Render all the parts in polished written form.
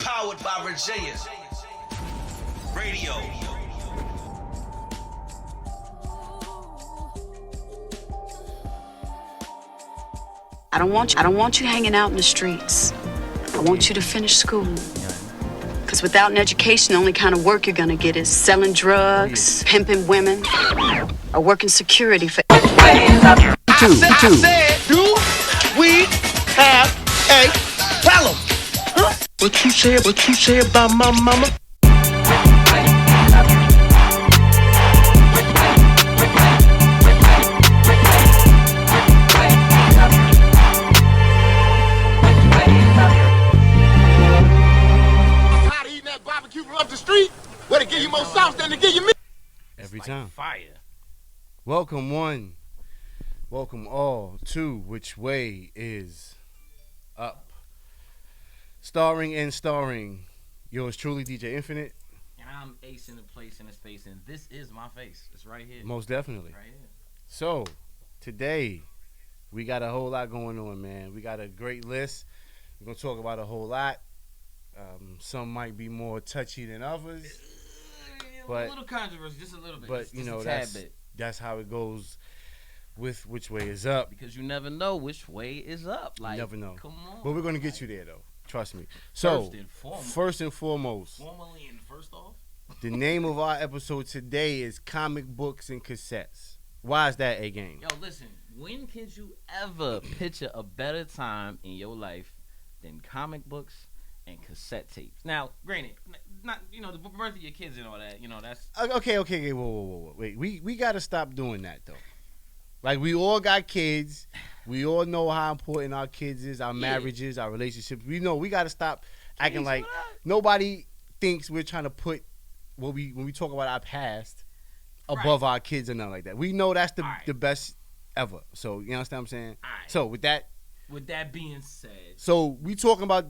Powered by Virginia. Radio. I don't want you hanging out in the streets. I want you to finish school. Because without an education, the only kind of work you're gonna get is selling drugs, pimping women, or working security for. I said, do we have a problem? Huh? What you say about my mama? Up the street, where they give you more sauce than they give you meat. Every time. Fire. Welcome one. Welcome all to Which Way Is Up. Starring yours truly, DJ Infinite. And I'm Ace in the place in the space, and this is my face. It's right here. Most definitely. Right here. So, today, we got a whole lot going on, man. We got a great list. We're going to talk about a whole lot. Some might be more touchy than others, but a little controversy, just a little bit. But just you know, bit. that's how it goes with Which Way Is Up. Because you never know which way is up. Like, you never know. Come on. But we're gonna get you there, though. Trust me. So first and foremost, formally and first off, the name of our episode today is Comic Books and Cassettes. Why is that a game? Yo, listen. When can you ever picture a better time in your life than comic books and cassette tapes? Now, granted, not the birth of your kids and all that. That's okay. Whoa. Wait, we gotta stop doing that though. Like, we all got kids. We all know how important our kids is, our marriages, our relationships. We know we gotta stop acting like nobody thinks we're trying to put when we talk about our past above our kids or nothing like that. We know that's the best ever. So you understand what I'm saying? All right. So with that being said, so we talking about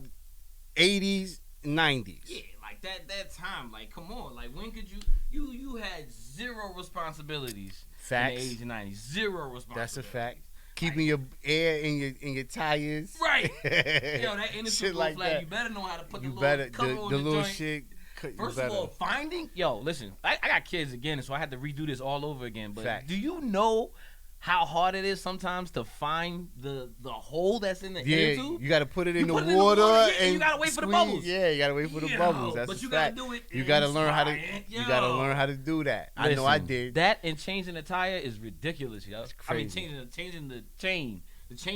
80s, 90s. Yeah, like that time. Like, come on. Like, when could you had zero responsibilities. Facts. In the 80s and 90s. Zero responsibilities. That's a fact. Keeping your air in your tires. Right. That innocent like flag. that. You better know how to put you the better, little cover on the the little joint. shit. First of all, listen, I got kids again, so I had to redo this all over again. But Fact. Do you know how hard it is sometimes to find the hole that's in the air tube? You got to put it in the water, water and you got to wait for the bubbles. Yeah, you got to wait for the bubbles. That's but a you fact. got to do it. You got to learn how to. Yo. You got to learn how to do that. Listen, I know I did. That and changing the tire is ridiculous, yo. It's crazy. I mean, changing the chain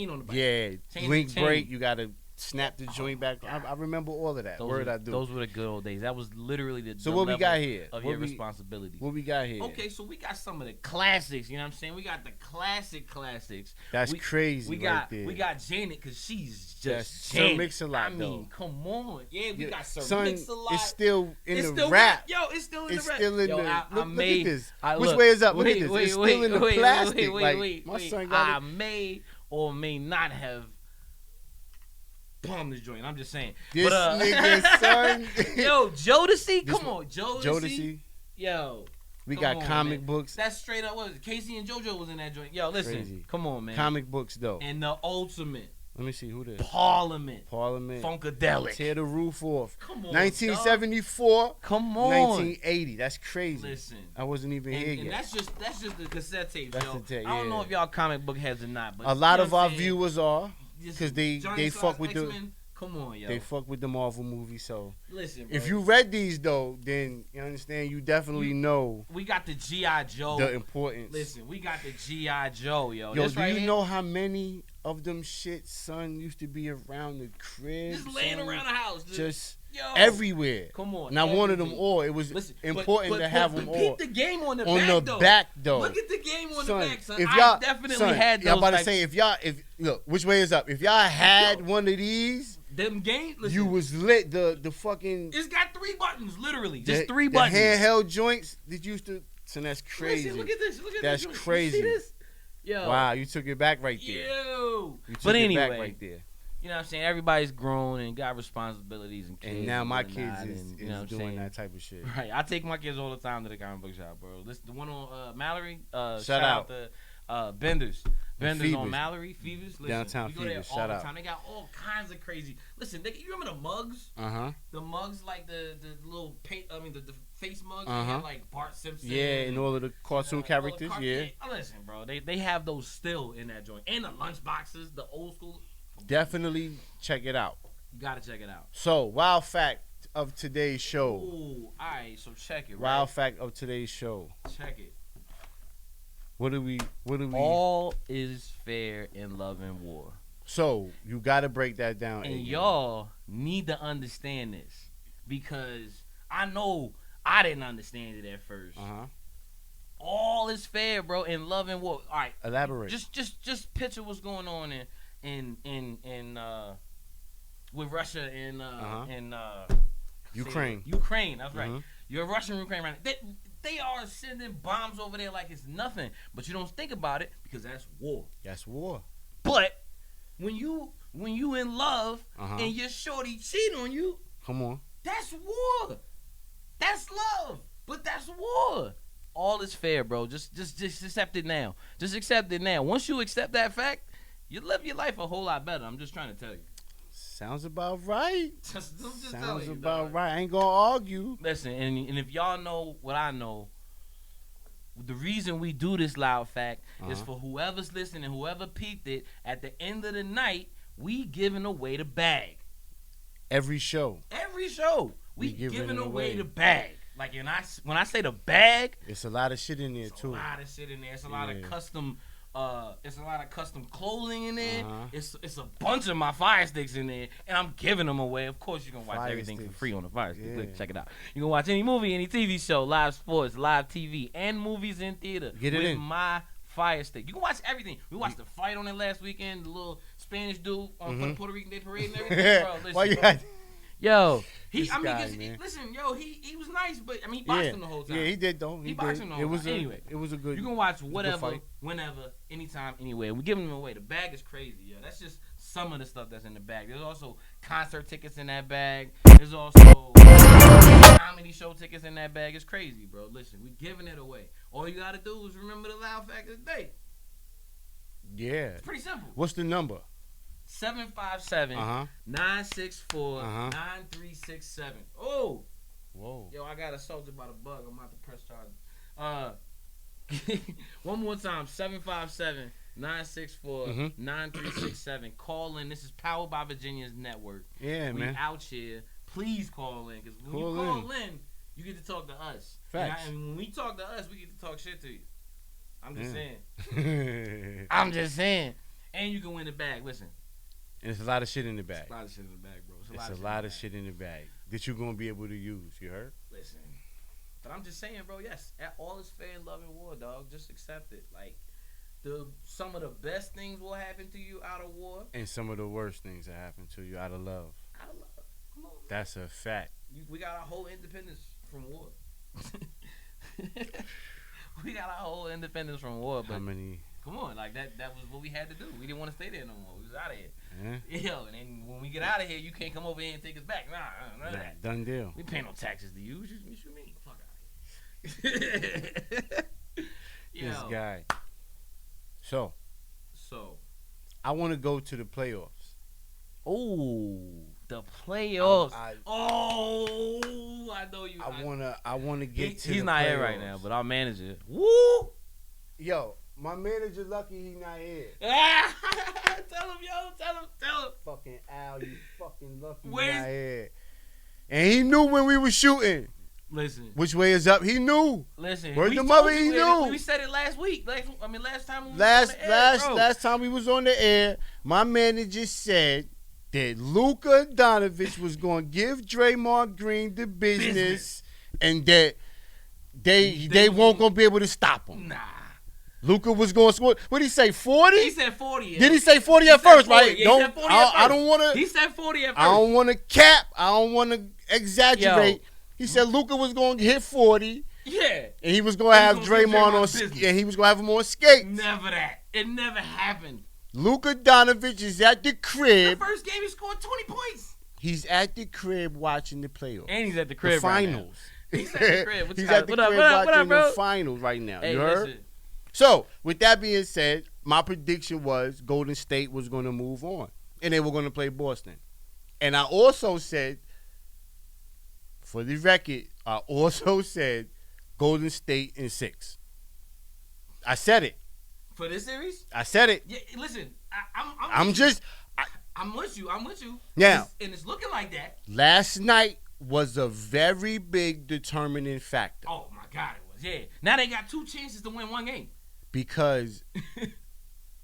on the bike. Yeah, link brake. You got to snap the joint back. I remember all of that. Those were the good old days. That was literally the what we got here? Of your responsibilities. What we got here? Okay, so we got some of the classics. You know what I'm saying? We got the classics. That's crazy. We got Janet, because she's just Sir Mix-a-Lot. I mean, come on. Yeah, we got Sir Son, Mix-a-Lot. it's still in it's the still rap. Yo, it's still in it's the rap. still in yo, the. Look at this. Which look, way is up? Look at this. Wait, it's still in the plastic. My son got I may or may not have palmed this joint. I'm just saying. This nigga, son. Yo, Jodeci. Come on, Jodeci. Yo. We got comic books. That's straight up. What was it? Casey and JoJo was in that joint. Yo, listen. Crazy. Come on, man. Comic books, though. And the ultimate. Let me see who this. Parliament. Funkadelic. Tear the roof off. Come on. 1974. Dog. Come on. 1980. That's crazy. Listen. I wasn't even here yet. And that's just the cassette tapes, that's yo. The tape, I don't know if y'all comic book heads or not, but a lot of our viewers are, because they fuck with X-Men. Come on, yo. They fuck with the Marvel movies, so listen, bro. if you read these though, then you understand. You definitely know. We got the G.I. Joe. The importance. Listen, we got the G.I. Joe, yo. Yo, this do right you here, know how many of them shit, son, used to be around the crib? just laying around the house, just yo, everywhere. Come on. And I wanted them all. It was important to have them all. Peep the game on the back, though. Look at the game on son, the back, son. If y'all, I definitely had those. I'm about to say, look, which way is up? If y'all had one of these, them games, listen, you was lit. The fucking. It's got 3 buttons, literally, just 3 buttons. The handheld joints that used to. So that's crazy. Listen, look at this. Look at that's this. Crazy. You see this? Yo. Wow, you took it back right there. Yo. You took but anyway, it back right there. You know what I'm saying? Everybody's grown and got responsibilities and kids. And now my kids is doing that type of shit. Right. I take my kids all the time to the comic book shop, bro. Listen, the one on Mallory. Shout out to Benders. Vendors on Phoebus. Mallory, Phoebus. Listen, Downtown we go there Phoebus, all shout the out. time. They got all kinds of crazy. Listen, you remember the mugs? Uh-huh. The mugs, like the little paint. I mean, the face mugs. They Uh-huh. had like Bart Simpson. Yeah, and all of the cartoon all the characters, yeah. Listen, bro, they have those still in that joint, and the lunch boxes, the old school. Definitely check it out. You gotta check it out. So, wild fact of today's show. Ooh, all right, so check it. Wild Right? fact of today's show. Check it. What do we? All is fair in love and war. So you got to break that down. And again. y'all need to understand this because I know I didn't understand it at first. Uh-huh. All is fair, bro, in love and war. All right, Elaborate. just picture what's going on in with Russia and Ukraine. Ukraine. That's right. Mhm. You're Russian Ukraine right now. They are sending bombs over there like it's nothing, but you don't think about it because that's war. That's war. But when you in love Uh-huh. and your shorty cheat on you, Come on. that's war. That's love, but that's war. All is fair, bro. Just accept it now. Just accept it now. Once you accept that fact, you live your life a whole lot better. I'm just trying to tell you. Sounds about right. Just telling Sounds you, about dog. right. I ain't gonna argue. Listen, and if y'all know what I know, the reason we do this loud fact is for whoever's listening, whoever peeped it. At the end of the night, we giving away the bag. Every show. Every show, we giving giving it away away. the bag. Like when I say the bag, It's a lot of shit in there it's too. a lot of shit in there. It's a lot of Yeah. custom. It's a lot of custom clothing in there. Uh-huh. It's a bunch of my fire sticks in there, and I'm giving them away. Of course, you can watch Fire everything for sticks. free on the fire stick. Yeah. Click, check it out. You can watch any movie, any TV show, live sports, live TV, and movies in theater Get it with in. my fire stick. You can watch everything. We watched the fight on it last weekend. The little Spanish dude for the Puerto Rican Day Parade and everything. Bro, listen, Why you bro. had? Yo, This I mean, guy, 'cause man. listen, yo, he was nice, but I mean, he boxed Yeah. him the whole time. Yeah, he did though. He He boxed did. him the It whole was time. a, Anyway, It was a good. You can watch good whatever, fight. whenever, anytime, anywhere. We're giving them away. The bag is crazy, yo. That's just some of the stuff that's in the bag. There's also concert tickets in that bag. There's also comedy show tickets in that bag. It's crazy, bro. Listen, we're giving it away. All you gotta do is remember the loud fact of the day. Yeah. It's pretty simple. What's the number? 757 Uh-huh. 964 Uh-huh. 9367. Oh. Whoa. Yo, I got assaulted by the bug. I'm about to press charge. One more time. 757 964 9367. Call in. This is powered by Virginia's network. Yeah, We man. out here. Please call in. Because when Call you call in, you get to talk to us. Facts. And when we talk to us, we get to talk shit to you. I'm just Yeah. saying. I'm just saying. And you can win the bag. Listen. There's a lot of shit in the bag. It's a lot of shit in the bag, bro. It's a lot of shit in the bag that you're gonna be able to use. You heard? Listen, but I'm just saying, bro. Yes, all is fair in love and war, dog. Just accept it. Like some of the best things will happen to you out of war. And some of the worst things that happen to you out of love. Out of love. Come on. That's a fact. We got our whole independence from war. We got our whole independence from war, but How many? come on, like that was what we had to do. We didn't want to stay there no more. We was out of here. Yeah. Yo, and then when we get out of here, you can't come over here and take us back. Nah, none of that. Done deal. We pay no taxes to you. What you mean? Fuck out of here. This Yo. guy. So So, I want to go to the playoffs. oh, the playoffs. I I know you. I wanna get to. He's the not playoffs. here right now, but our manager. Woo! Yo, my manager lucky he not here. Tell him, yo. Tell him. Fucking Al, you fucking lucky he Where's- not here. And he knew when we were shooting Listen. which way is up. He knew. Listen. Word we to told mother, you he that. knew. We said it last week. Last time we was Last on the air, bro. last time we was on the air, my manager said that Luka Donovich was going to give Draymond Green the business, and that they won't going to be able to stop him. Nah. Luka was going to score. What did he say? 40? He said 40. Yeah. Did he say 40 at He said first? 40. Right? Yeah, he said 40 at I first. don't want to. He said 40 at first. I don't want to cap. I don't want to exaggerate. He said Luka was going to hit 40, Yeah. and he was going to have He was gonna give Draymond on. Draymond business. And he was going to have him on skates. Never that. It never happened. Luka Donovich is at the The crib. first game, he scored 20 points. He's at the crib watching the playoffs. And he's at the The crib right now. finals. He's at the crib. He's at the crib What up, watching bro? the finals right now. Hey, you heard? listen. So, with that being said, my prediction was Golden State was going to move on, and they were going to play Boston. And I also said, for the record, I also said Golden State in 6. I said it. For this series? I said it. Yeah, listen, I'm just. I'm with you. I'm with you. Now, and it's looking like that. Last night was a very big determining factor. Oh my God, it was. Yeah. Now they got 2 chances to win 1 game. Because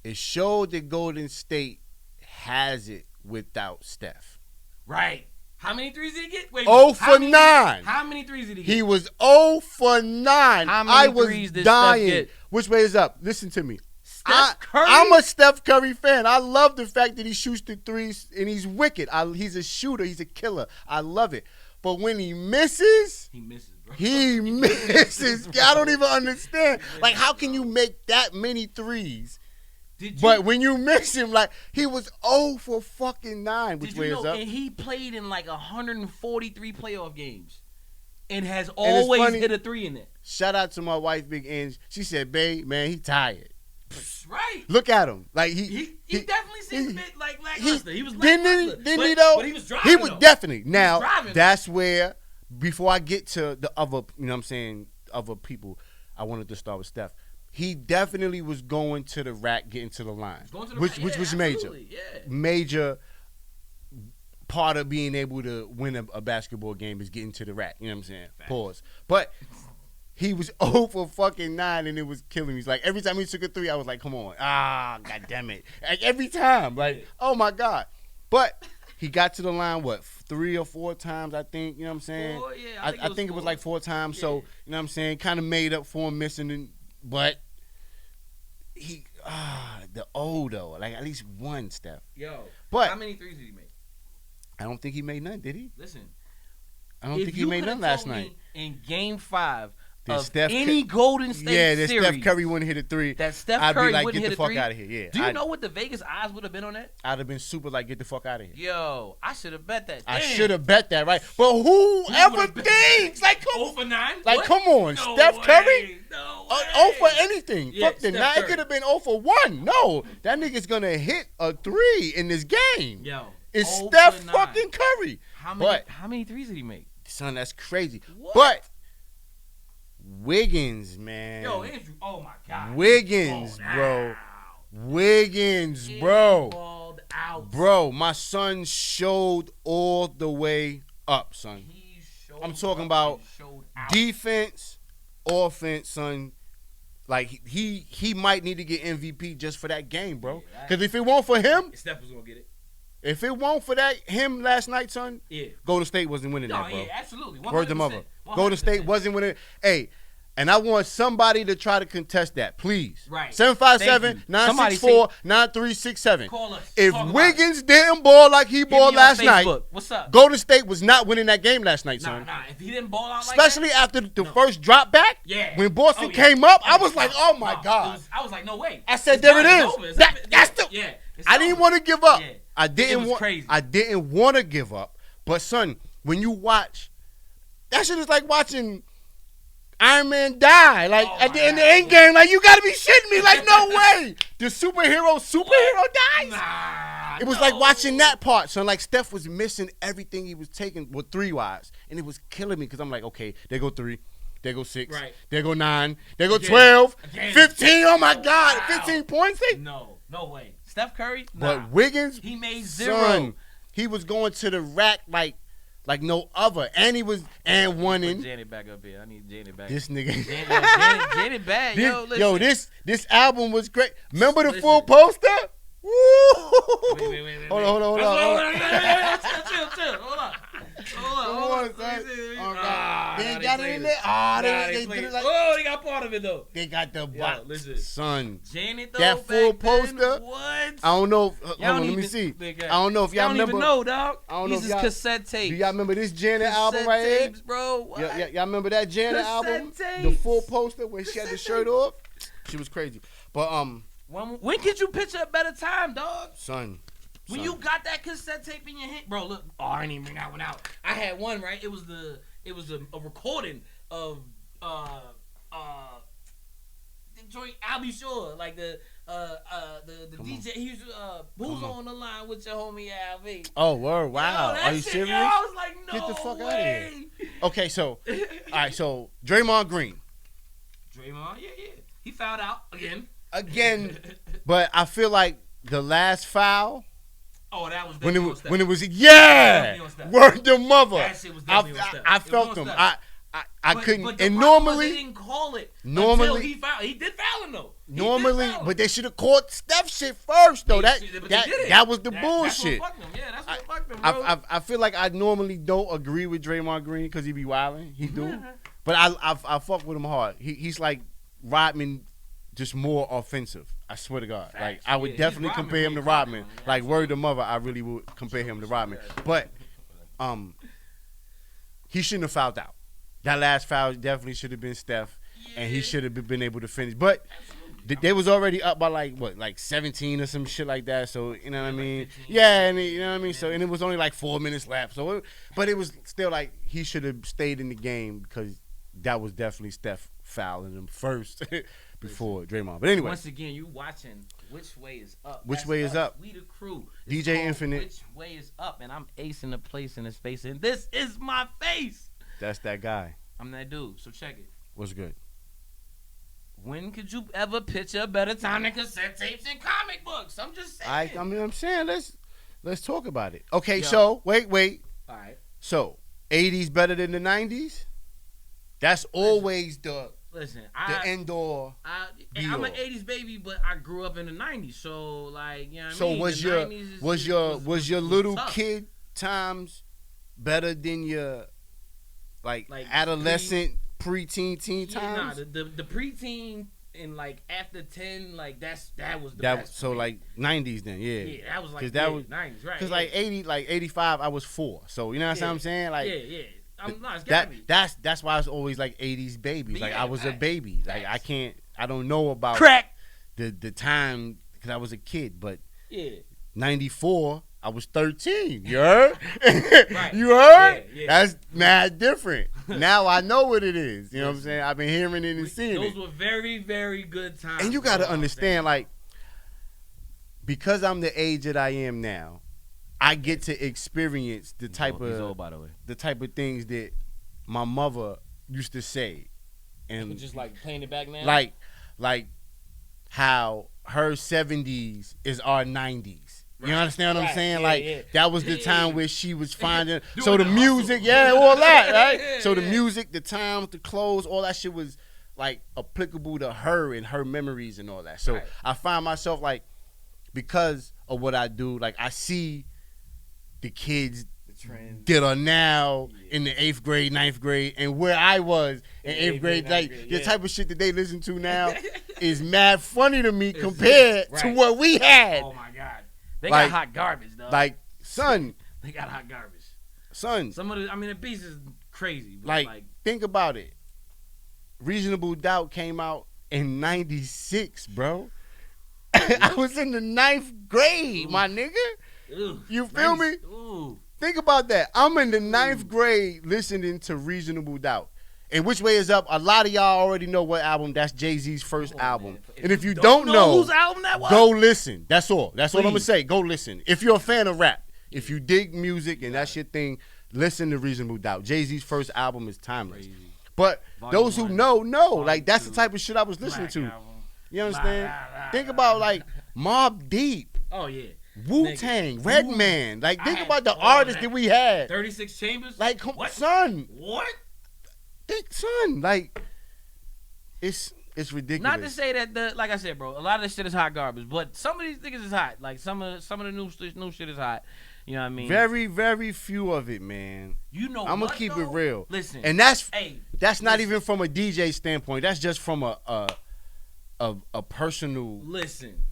it showed that Golden State has it without Steph. Right. How many threes did he get? Wait, 0 for 9. How many threes did he get? He was 0 for 9. How many I was threes did dying. Steph get? Which way is up? Listen to me. Steph Curry? I'm a Steph Curry fan. I love the fact that he shoots the threes and he's wicked. He's a shooter. He's a killer. I love it. But when he misses, he misses, bro. He misses. I don't even understand. Like, how can you make that many threes? But when you miss him, like, he was 0 for fucking 9. Which way is up? And he played in like 143 playoff games and has always hit a 3 in there. Shout out to my wife, Big Ange. She said, babe, man, he tired. Right. Look at him. Like he definitely seemed a bit like lackluster. He was lackluster. Didn't he though? But he was driving. He was definitely. Now, driving, that's where, before I get to the other, you know what I'm saying, other people, I wanted to start with Steph. He definitely was going to the rack, getting to the line, which was major. Yeah. Major part of being able to win a basketball game is getting to the rack. You know what I'm saying? Facts. Pause. But he was 0 for fucking 9, and it was killing me. It's like every time he took a 3, I was like, come on. God damn it. Like every time. Like, oh my God. But he got to the line, 3 or 4 times, I think. You know what I'm saying? 4, yeah, I think it was like 4 times. Yeah. So, you know what I'm saying? Kind of made up for him missing. But he, the O though. Like at least one, Steph. Yo. But how many threes did he make? I don't think he made none, did he? Listen. I don't think he made none last night. In Game 5 Did of Steph any Golden State that series, Steph Curry wouldn't hit a 3. that Steph I'd Curry be like, wouldn't get hit the a fuck 3. out of here. Yeah. Do you know what the Vegas odds would have been on that? I'd have been super like, get the fuck out of here. Yo, I should have bet that. I Damn. should have bet that, right? But whoever would've bet thinks, like, come 0 for 9? Like, What? come on, No Steph way. Curry? No 0 for anything. Yeah, Fuck the Steph 9. It Curry. could have been 0 for 1. No, that nigga's gonna hit a 3 in this game. Yo, It's 0 Steph for 9. fucking Curry. How many threes did he make? Son, that's crazy. What? But Wiggins, man. Yo, Andrew. Oh my God. Wiggins, He balled bro. out. Wiggins, He bro. balled out. Bro, my son showed all the way up, son. He showed I'm talking up about and showed out. defense, offense, son. Like he might need to get MVP just for that game, bro. Yeah, Because if it weren't for him, Steph was gonna get it. if it weren't for him last night, son, Yeah. Golden State wasn't winning No, that, bro. yeah, absolutely. 100%. Word to mother. 100%. Golden State wasn't winning. Hey, and I want somebody to try to contest that, please. Right. 757-964-9367. Call us. If Talk about Wiggins didn't ball like he Hit balled me on last night, Facebook. What's up? Golden State was not winning that game last night, son. Nah. If he didn't ball out like Especially that, after the first drop back. Yeah. When Boston Oh, yeah. came up, I Oh, was like, no, oh my no. God. I was like, no way. I said, It's there it done. is. It's over. It's That- over. that's the. Yeah. It's I didn't over. want to give up. Yeah. I didn't It was want. crazy. I didn't want to give up. But son, when you watch, that shit is like watching Iron Man die. Like Oh at the my end of God. the end game, like you gotta be shitting me. Like no way. The superhero dies. Nah. It was like watching that part, son. Like Steph was missing everything he was taking, well, 3-wise, and it was killing me because I'm like, okay, there go 3, there go 6, Right. there go 9, there go Again. 12, Again. 15. Oh my God, Wow. 15 points. No way. Steph Curry? But Nah. Wiggins, He made 0. son, he was going to the rack like no other, and he was Put winning. Janet back up here. I need Janet back. This nigga. Janet back. This- Yo, listen. this album was great. Remember the Listen. full poster? Woo! Wait. Hold on. Chill. Hold on. Come on, son. Oh, God. They Nah, ain't got it played in there? Ah, Nah, they played did it. it like. Oh, they got part of it though. They got the box. listen. Son. Janet though. That full back then, poster? What? I don't know. Hold Y'all on, let don't me even- see. Big I guy. don't know if y'all don't remember. even know, dog. I don't know These if is y'all- cassette tapes. Do y'all remember this Janet Cassette album right here? tapes, bro. What? Y'all remember that Janet Cassette album? tapes. The full poster when she had the Cassette shirt off? She was crazy. But When could you picture a better time, dog? son. When you got that cassette tape in your hand, bro. Look, I didn't even bring that one out. I had one, right? It was a recording of joint, I'll be sure. Like the DJ, he's who's on the line with your homie Alv. Oh, word, wow. Yo, Are you shit, serious? Yo, I was like, no Get the fuck way. out of here. Okay, so, all right, so Draymond Green. Draymond, yeah. He fouled out Again, but I feel like the last foul. Oh, that was when it was Steph. word the mother. That shit was definitely on Steph. I felt him. I couldn't. But and they normally didn't call it normally until he fouled. He did foul him though. But they should have caught Steph shit first though. That was the bullshit. That's what fucked him. Yeah, that's what fucked him, bro. I feel like I normally don't agree with Draymond Green because he be wilding. He do, but I fuck with him hard. He's like Rodman, just more offensive. I swear to God. Facts. Like I would definitely compare him to Rodman. Like word to mother, I really would compare him to Rodman. But he shouldn't have fouled out. That last foul definitely should have been Steph, and he should have been able to finish. But they was already up by like 17 or some shit like that. So you know what I mean? Yeah, and you know what I mean. So and it was only like 4 minutes left. So, but it was still like he should have stayed in the game because that was definitely Steph fouling him first before Draymond. But anyway, once again, you watching Which Way Is Up? Which Way Is Up? We the crew. DJ Infinite. Which Way Is Up? And I'm acing the place in the space, and this is my face. That's that guy. I'm that dude. So check it. What's good? When could you ever picture a better time than cassette tapes and comic books? I'm just saying. I'm saying let's talk about it. Okay, Yo. so wait. All right. So 80s better than the 90s? That's always the end all. I'm an 80s baby, but I grew up in the 90s. So like, you know what I mean? Was your little kid times better than your like adolescent preteen teen times? Nah, the preteen and like after 10, like that was the best. So like 90s then, yeah. Yeah, that was like 90s, right? Cause like 80, like 85, I was 4. So you know what I'm saying? Like yeah. It's gotta be. That's why it's always like 80s babies. Like I was a baby. Like I don't know about crack the time because I was a kid, but yeah. 94, I was 13. You heard? Right. You heard? Yeah. That's mad different. Now I know what it is. You know what I'm saying? I've been hearing it and seeing it. Those were very, very good times. And you got to understand, like, because I'm the age that I am now, I get to experience the type of things that my mother used to say, and just like playing it back now, like how her 70s is our 90s. You understand what I'm saying? That was the time where she was finding. So the music, all that, right? So the music, the times, the clothes, all that shit was like applicable to her and her memories and all that. So I find myself like, because of what I do, like I see the kids that are now in the 8th grade, 9th grade, and where I was in 8th grade, like the type of shit that they listen to now is mad funny to me compared to what we had. Oh my God. They got hot garbage, though. Like, son. They got hot garbage. Son. Some of the piece is crazy. But like, think about it. Reasonable Doubt came out in 96, bro. I was in the 9th grade, my nigga. You feel me? Ooh. Think about that. I'm in the 9th grade listening to Reasonable Doubt. And Which Way Is Up, a lot of y'all already know what album. That's Jay-Z's first album. And if you don't know whose album that was, go listen. That's all. That's all I'm going to say. Go listen. If you're a fan of rap, if you dig music and that's your thing, listen to Reasonable Doubt. Jay-Z's first album is timeless. Crazy. But those who know. Like, that's the type of shit I was listening to. You understand? Think about, like, Mobb Deep. Oh, yeah. Wu-Tang, Redman. Like, think about the artists that we had. 36 Chambers? Like, son. What? Son, like, it's ridiculous. Not to say that like I said, bro, a lot of this shit is hot garbage, but some of these niggas is hot. Like some of the new shit is hot. You know what I mean? Very, very few of it, man. You know, I'm gonna keep it real. Listen, and that's not even from a DJ standpoint. That's just from a personal. Listen,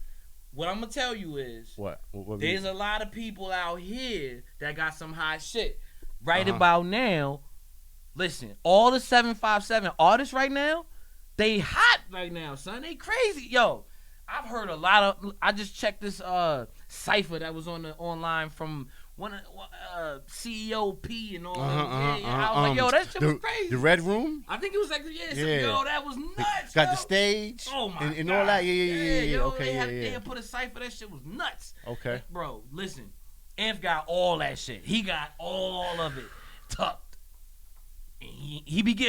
what I'm gonna tell you is what there's a lot of people out here that got some hot shit right about now. Listen, all the 757 artists right now, they hot right now, son. They crazy. Yo, I've heard a lot of. I just checked this cipher that was online from CEOP and all that. I was like, yo, that shit was crazy. The Red Room? I think it was like, yo, that was nuts. Got yo. the stage. Oh my and God. all that. Yeah. Yo, Okay, they had put a cipher. That shit was nuts. Okay. Bro, listen. Inf got all that shit. He got all of it tucked. And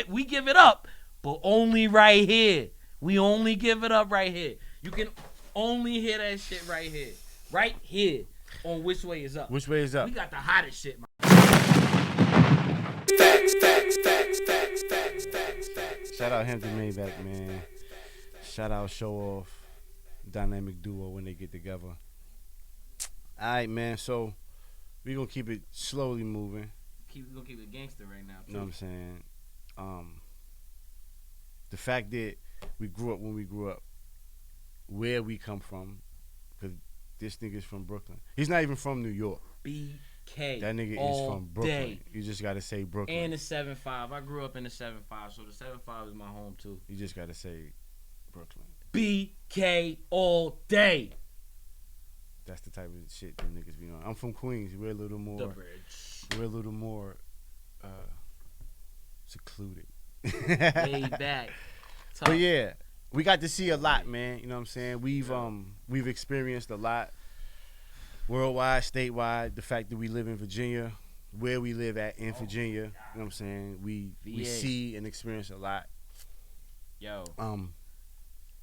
we give it up, but only right here. We only give it up right here. You can only hear that shit right here. Right here on Which Way Is Up. Which Way Is Up? We got the hottest shit, man. Shout out Hampton Maybach, man. Shout out Show Off. Dynamic duo when they get together. All right, man. So we gonna keep it slowly moving. We gonna keep it gangster right now, too. You know what I'm saying? The fact that we grew up when we grew up, where we come from, because this nigga's from Brooklyn. He's not even from New York. BK. That nigga is from Brooklyn. Day. You just gotta say Brooklyn. And the 7-5. I grew up in the 7-5, so the 7-5 is my home too. You just gotta say Brooklyn. BK all day. That's the type of shit them niggas be on. I'm from Queens. We're a little more. The bridge. We're a little more secluded. Way back. Tough. But yeah, we got to see a lot, man. You know what I'm saying? We've experienced a lot, worldwide, statewide. The fact that we live in Virginia, where we live at in Virginia, you know what I'm saying? We see and experience a lot. Yo.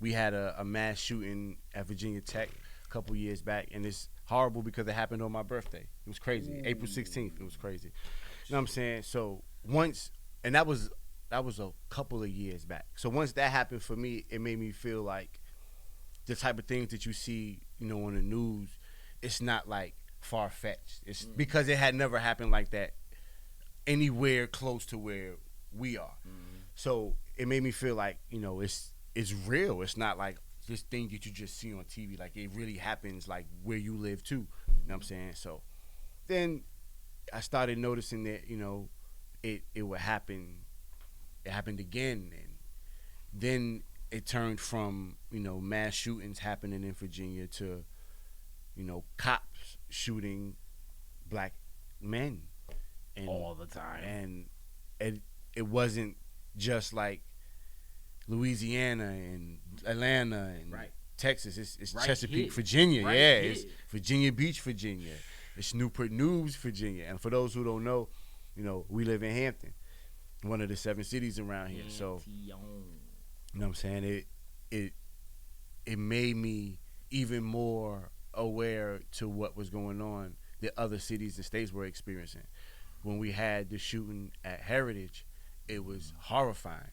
We had a mass shooting at Virginia Tech a couple years back, and it's horrible because it happened on my birthday. It was crazy. April 16th. It was crazy. You know what I'm saying? So once, and that was a couple of years back. So once that happened for me, it made me feel like the type of things that you see, you know, on the news, it's not like far-fetched. It's because it had never happened like that anywhere close to where we are. So it made me feel like, you know, it's real. It's not like this thing that you just see on TV. Like, it really happens like where you live too. You know what I'm saying? So then I started noticing that, you know, it would happen. It happened again, and then it turned from, you know, mass shootings happening in Virginia to, you know, cops shooting black men, and all the time. And it wasn't just like Louisiana and Atlanta and Texas. It's right Chesapeake, here. Virginia. Right yeah, here. it's Virginia Beach, Virginia. It's Newport News, Virginia. And for those who don't know, you know, we live in Hampton, one of the 7 cities around here. So, you know what I'm saying? It made me even more aware to what was going on that other cities and states were experiencing. When we had the shooting at Heritage, it was horrifying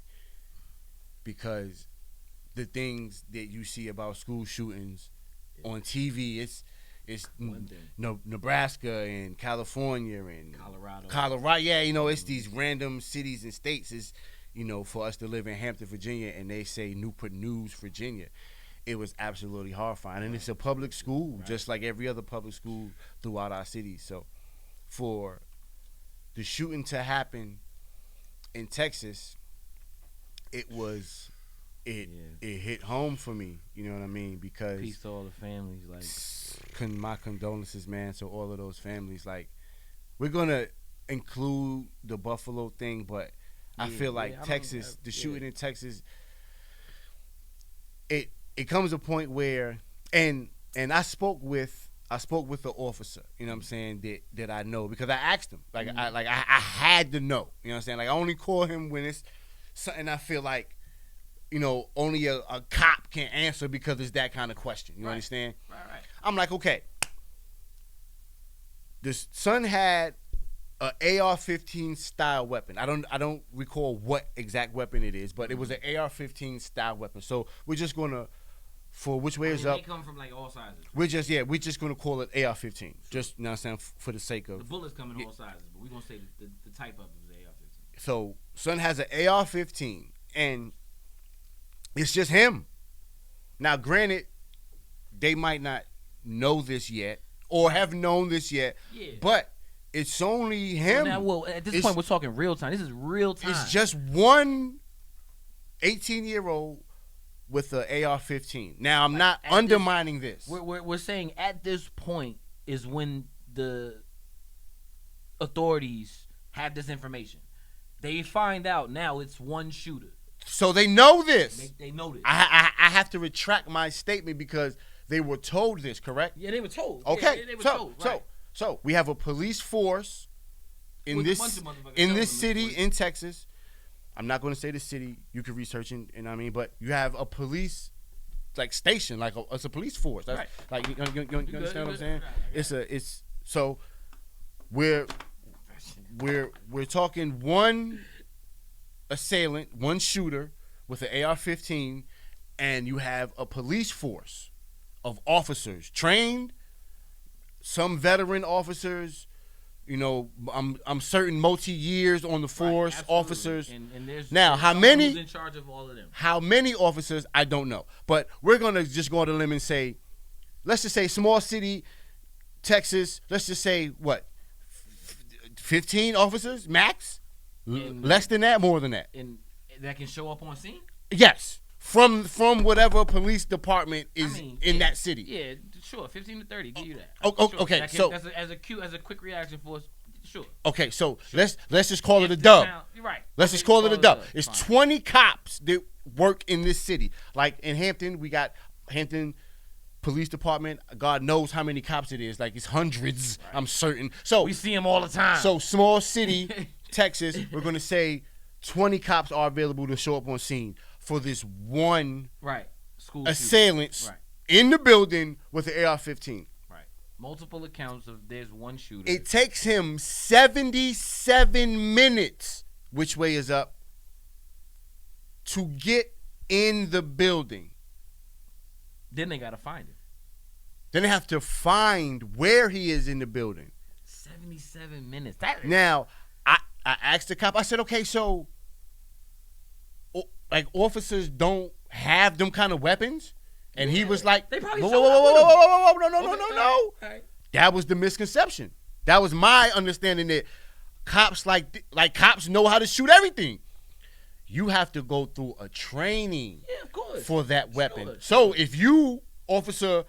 because the things that you see about school shootings on TV, it's Nebraska and California and Colorado. Yeah, you know, it's these random cities and states. Is, you know, for us to live in Hampton, Virginia, and they say Newport News, Virginia. It was absolutely horrifying, and it's a public school, just like every other public school throughout our city. So, for the shooting to happen in Texas, it hit home for me. You know what I mean? Because peace to all the families. Like, my condolences, man, to all of those families. Like, we're gonna include the Buffalo thing, but I feel like Texas, the shooting in Texas, it comes a point where, and I spoke with the officer, you know what I'm saying, that I know, because I asked him, like, I had to know, you know what I'm saying, like, I only call him when it's something I feel like, you know, only a cop can answer because it's that kind of question, you understand? Right. I'm like, okay, this son had a AR-15 style weapon. I don't recall what exact weapon it is, but it was an AR-15 style weapon. So we're just gonna, for Which Way Is Up. They come from like all sizes. We're just gonna call it AR-15. Just, you know what I'm saying, for the sake of the bullets come in all sizes, but we're gonna say the type of it was AR-15. So son has an AR-15, and it's just him. Now, granted, they might not know this yet or have known this yet, but it's only him. Well, at this point, we're talking real time. This is real time. It's just one 18-year-old with an AR-15. Now, I'm not undermining this. We're saying at this point is when the authorities have this information. They find out now it's one shooter. So they know this. They know this. I have to retract my statement because they were told this, correct? Yeah, they were told. Okay, Yeah, they were told. Right. so we have a police force in With a this bunch of motherfuckers in telling this them city it's in Texas. I'm not going to say the city. You can research it, and I mean, but you have a police like station, like it's a police force. That's, Right. Like you understand what I'm saying? Right. It's so we're talking one assailant, one shooter with an AR-15, and you have a police force of officers trained, some veteran officers. You know, I'm certain multi-years on the force, Right, officers. And there's Now, how someone many? who's in charge of all of them? How many officers? I don't know. But we're gonna just go on a limb and say, let's just say small city, Texas. Let's just say what, 15 officers max? Less than that, more than that. And that can show up on scene? Yes, from whatever police department is in yeah, that city. Yeah, sure, 15 to 30. Give you that. Oh, Sure. okay. That can, So as a quick reaction force, sure. okay, so let's just call it a If the dub. town- You're right. Let's Okay, just call it a dub. It's Fine. 20 cops that work in this city. Like in Hampton, we got Hampton Police Department. God knows how many cops it is. Like it's hundreds, I'm certain. So We see them all the time. So small city, Texas, we're gonna say 20 cops are available to show up on scene for this one right. School assailant shooting. Right. in the building with an AR-15. Right. Multiple accounts of there's one shooter. It takes him 77 minutes, which way is up, to get in the building. Then they gotta find him. Then they have to find where he is in the building. 77 minutes. That is Now, I asked the cop, I said, okay, so, like, officers don't have them kind of weapons? And he was like, They probably whoa, showed whoa, up whoa, with whoa, them. whoa, whoa, whoa, no, no, Okay, no, no, all no. right. That was the misconception. That was my understanding that cops like cops know how to shoot everything. You have to go through a training Yeah, of course. for that weapon. Sure. So if you, officer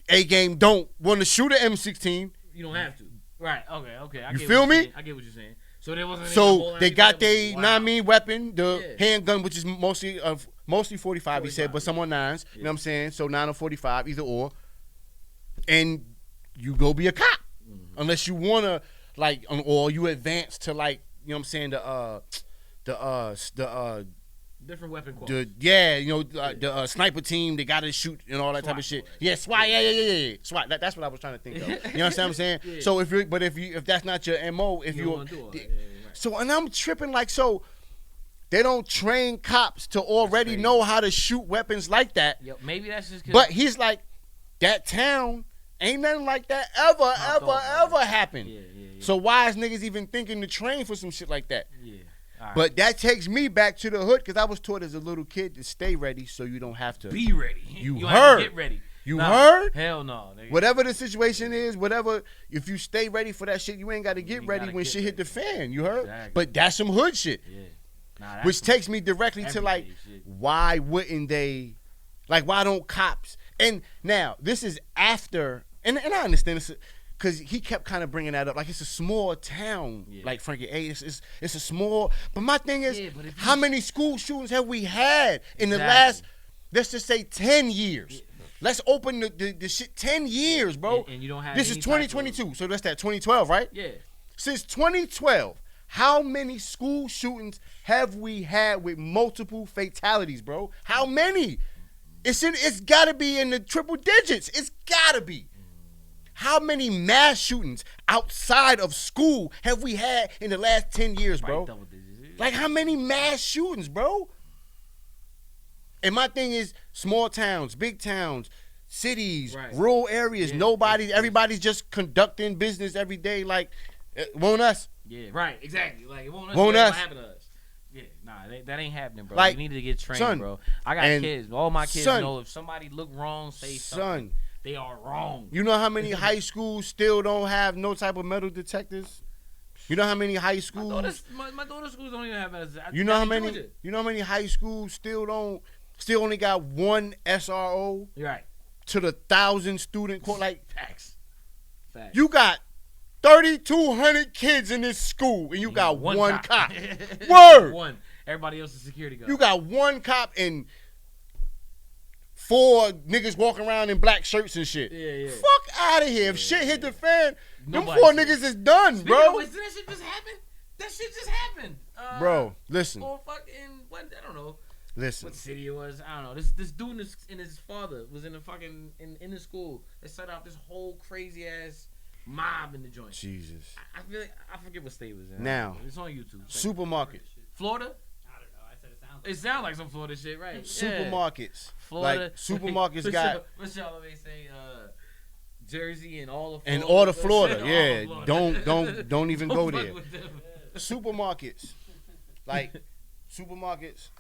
A-game, don't want to shoot an M16, You don't have to. Right. Okay. I You get feel what you're me? saying. I get what you're saying. So there wasn't. so they got their their weapon, the Yeah. handgun, which is mostly 45, he said, 45, but some on 9s. You Yeah. know what I'm saying? So 9 or 45, either or. And you go be a cop. Mm-hmm. Unless you want to, like, or you advance to, like, you know what I'm saying, different weapon quals. the sniper team, they got to shoot and all that type of SWAT. shit. Yeah, SWAT, yeah. SWAT, that's what I was trying to think of. You understand what I'm saying? Yeah. So if that's not your MO, if You don't wanna do all that. Yeah, right. so, and I'm tripping like, so they don't train cops to already crazy. know how to shoot weapons like that. Yo, maybe that's just. 'Cause But he's like, that town ain't nothing like that ever happened. Yeah. So why is niggas even thinking to train for some shit like that? Yeah. All right. But that takes me back to the hood because I was taught as a little kid to stay ready so you don't have to. be ready. You don't have to heard. Get ready. You Nah, heard? Hell no. Nigga. Whatever the situation is, if you stay ready for that shit, you ain't got to get ain't ready gotta when get shit hit the fan. You heard? Exactly. But that's some hood shit. Yeah. Nah, that's Which some takes me directly to like, everyday shit. why wouldn't they? Like, why don't cops? And now this is after, and I understand this because he kept kind of bringing that up. Like it's a small town, Yeah. like Frankie. Hey, it's a small. But my thing is, Yeah, but if how you- many school shootings have we had in the Exactly. last? Let's just say 10 years. Let's open the shit 10 years, bro. And you don't have this any is type of- 2022, so that's that 2012, right? Yeah. Since 2012, how many school shootings have we had with multiple fatalities, bro? How many? It's got to be in the triple digits. It's got to be. How many mass shootings outside of school have we had in the last 10 years, bro? Right, double digits. Like, how many mass shootings, bro? And my thing is small towns, big towns, cities, Right. rural areas, Yeah, everybody's just conducting business every day. Like, won't us? Yeah, right, exactly. Like it won't Won't us. us. Happen to us. Yeah, nah, that ain't happening, bro. Like, you need to get trained, son, bro. I got and kids. All my kids son, know if somebody look wrong, say son, something. They are wrong. You know how many high schools still don't have no type of metal detectors? You know how many high my schools? daughter's schools don't even have that. You know how in many? Georgia. You know how many high schools still only got one SRO You're right. to the 1,000 student court? Like, Facts. you got 3,200 kids in this school, and you got one cop. Word. One. Everybody else is security guard. You got one cop and 4 niggas walking around in black shirts and shit. Yeah. Fuck out of here. If shit hit the fan, them 4 niggas is done, Speaking bro. of which, did that shit just happen? That shit just happened. Bro, listen. Or fucking, what, I don't know. Listen. What city it was? I don't know. This dude and his father was in the fucking in the school. They set out this whole crazy ass mob in the joint. Jesus. I feel like I forget what state it was in. Now, it's on YouTube. Supermarket. Florida. I don't know. I said it sounds. It sounds like some Florida shit, right? Supermarkets. Florida. Like supermarkets got. What's y'all always say? Jersey and all of Florida. And all of Florida, All yeah. of Florida. Don't even Don't go fuck there. with them. Supermarkets. Like supermarkets.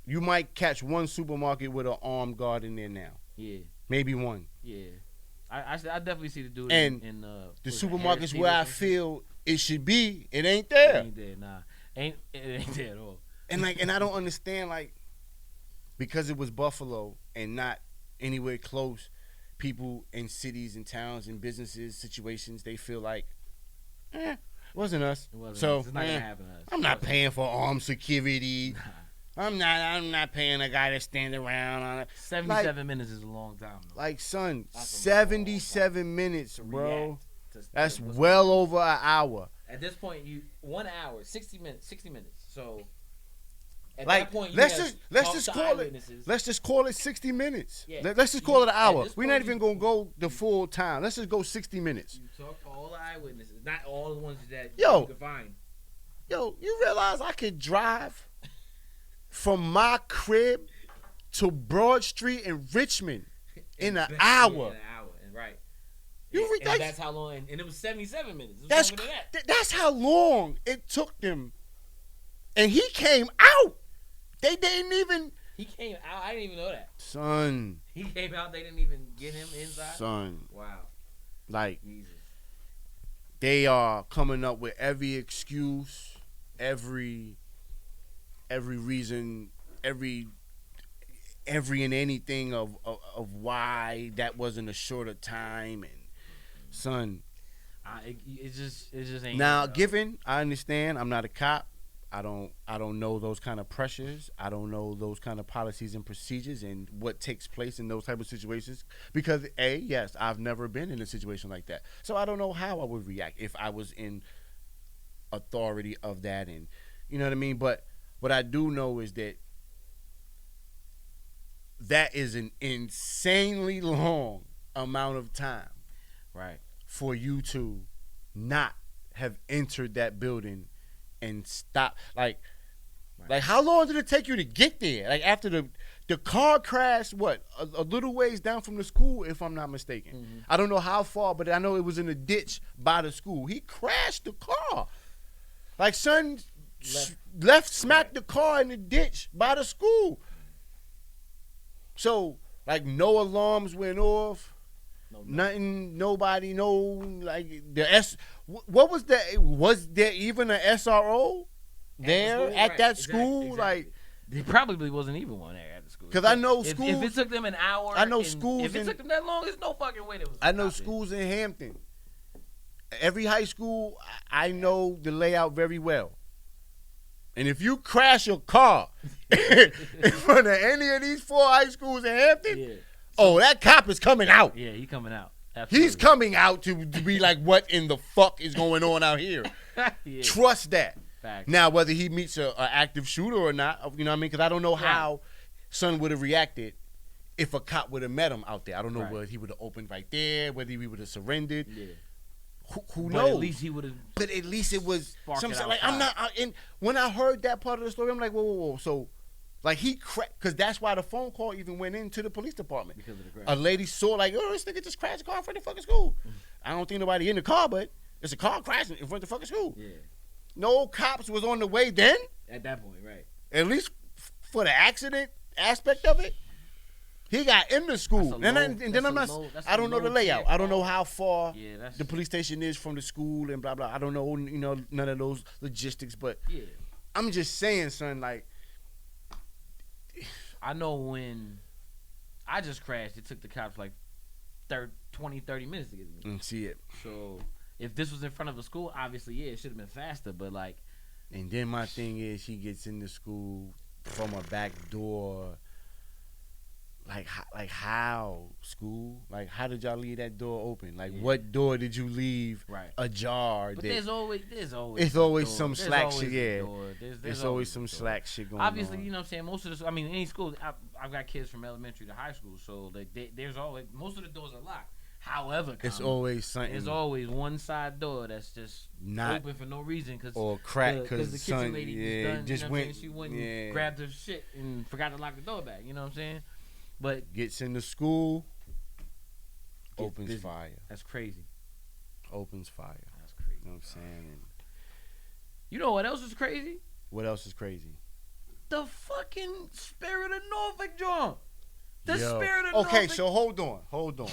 You might catch one supermarket with an armed guard in there now. Yeah. Maybe one. Yeah. I definitely see the dude and in the supermarkets where I feel it should be, it ain't there. It ain't there, nah. It ain't there at all. And I don't understand, like, because it was Buffalo and not anywhere close, people in cities and towns and businesses, situations, they feel like, wasn't us. It wasn't so us. It's not gonna happen to us. I'm not paying for armed security. Nah. I'm not paying a guy to stand around on it. 77 minutes is a long time, though. Like, son, That's a 77 minutes, to bro. react to That's what's well over an hour. At this point, 1 hour, 60 minutes. So at Like, that point, let's just call it. eyewitnesses. Let's just call it 60 minutes. Yeah. Let's just call it an At hour. this We're not point, even gonna go the full time. Let's just go 60 minutes. You talk to all the eyewitnesses, not all the ones that Yo. you could find. Yo, you realize I could drive from my crib to Broad Street in Richmond in an hour. In an hour, and right. You And that's how long. And it was 77 minutes. It was That's longer than that. that's how long it took them. And he came out. They didn't even. He came out. I didn't even know that. Son. He came out. They didn't even get him inside. Son. Wow. Like, Jesus. they are coming up with every excuse, every reason, every and anything of why that wasn't a shorter time. And son, It just ain't. now good, given I understand, I'm not a cop. I don't know those kind of pressures. I don't know those kind of policies and procedures and what takes place in those type of situations. Because yes, I've never been in a situation like that, so I don't know how I would react if I was in authority of that. And you know what I mean. But what I do know is that is an insanely long amount of time, right? For you to not have entered that building and stop. Like how long did it take you to get there? Like, after the car crashed, what, a little ways down from the school, if I'm not mistaken. Mm-hmm. I don't know how far, but I know it was in a ditch by the school. He crashed the car. Like, son smacked the car in the ditch by the school. So, like, no alarms went off. Nothing, nobody, like, what was there even an SRO there at that school? Exactly. Like, there probably wasn't even one there at the school. because I know if schools. it took them an hour, I know schools. If it took them that long, there's no fucking way there was. I know schools in Hampton. Every high school, I know the layout very well. And if you crash your car in front of any of these 4 high schools in Hampton, Yeah. Oh, that cop is coming out. Yeah, he coming out. Absolutely. He's coming out to be like, what in the fuck is going on out here? Yeah. Trust that. Facts. Now, whether he meets a active shooter or not, you know what I mean? Because I don't know how son would have reacted if a cop would have met him out there. I don't know whether he would have opened right there, whether he would have surrendered. Yeah. Who But knows? at least he would have. But at least it was Sparked it like, outside. I'm not. And when I heard that part of the story, I'm like, whoa. So, like, he cracked, because that's why the phone call even went into the police department. Because of the crash. A lady saw, like, oh, this nigga just crashed a car in front of the fucking school. I don't think nobody in the car, but it's a car crashing in front of the fucking school. Yeah. No cops was on the way then, At that point, right. at least for the accident aspect of it. He got in the school. And then I'm not, I don't know the layout. I don't know how far the police station is from the school and blah, blah. I don't know, none of those logistics, but Yeah. I'm just saying, son, like, I know when I just crashed, it took the cops like 30 minutes to get to me. see it. So if this was in front of a school, obviously, yeah, it should have been faster. But like, And then my thing is, she gets into school from a back door. Like how school? Like how did y'all leave that door open? Like what door did you leave ajar? But that, there's always it's always door. some There's slack always shit. a Yeah, door. There's always some slack shit going on. Obviously, you know what I'm saying. Most of the, I mean, any school, I've got kids from elementary to high school, so like there's always most of the doors are locked. However, it's always something. There's always one side door that's just not open for no reason, or crack because the son, kitchen lady yeah, done, just you know went. she went and grabbed her shit and forgot to lock the door back. You know what I'm saying? But gets into school, opens fire. That's crazy. Opens fire. That's crazy. You know what I'm saying? And you know what else is crazy? what else is crazy? The fucking Spirit of Norfolk joint. The Yo. Spirit of Okay, Norfolk. so hold on. Hold on.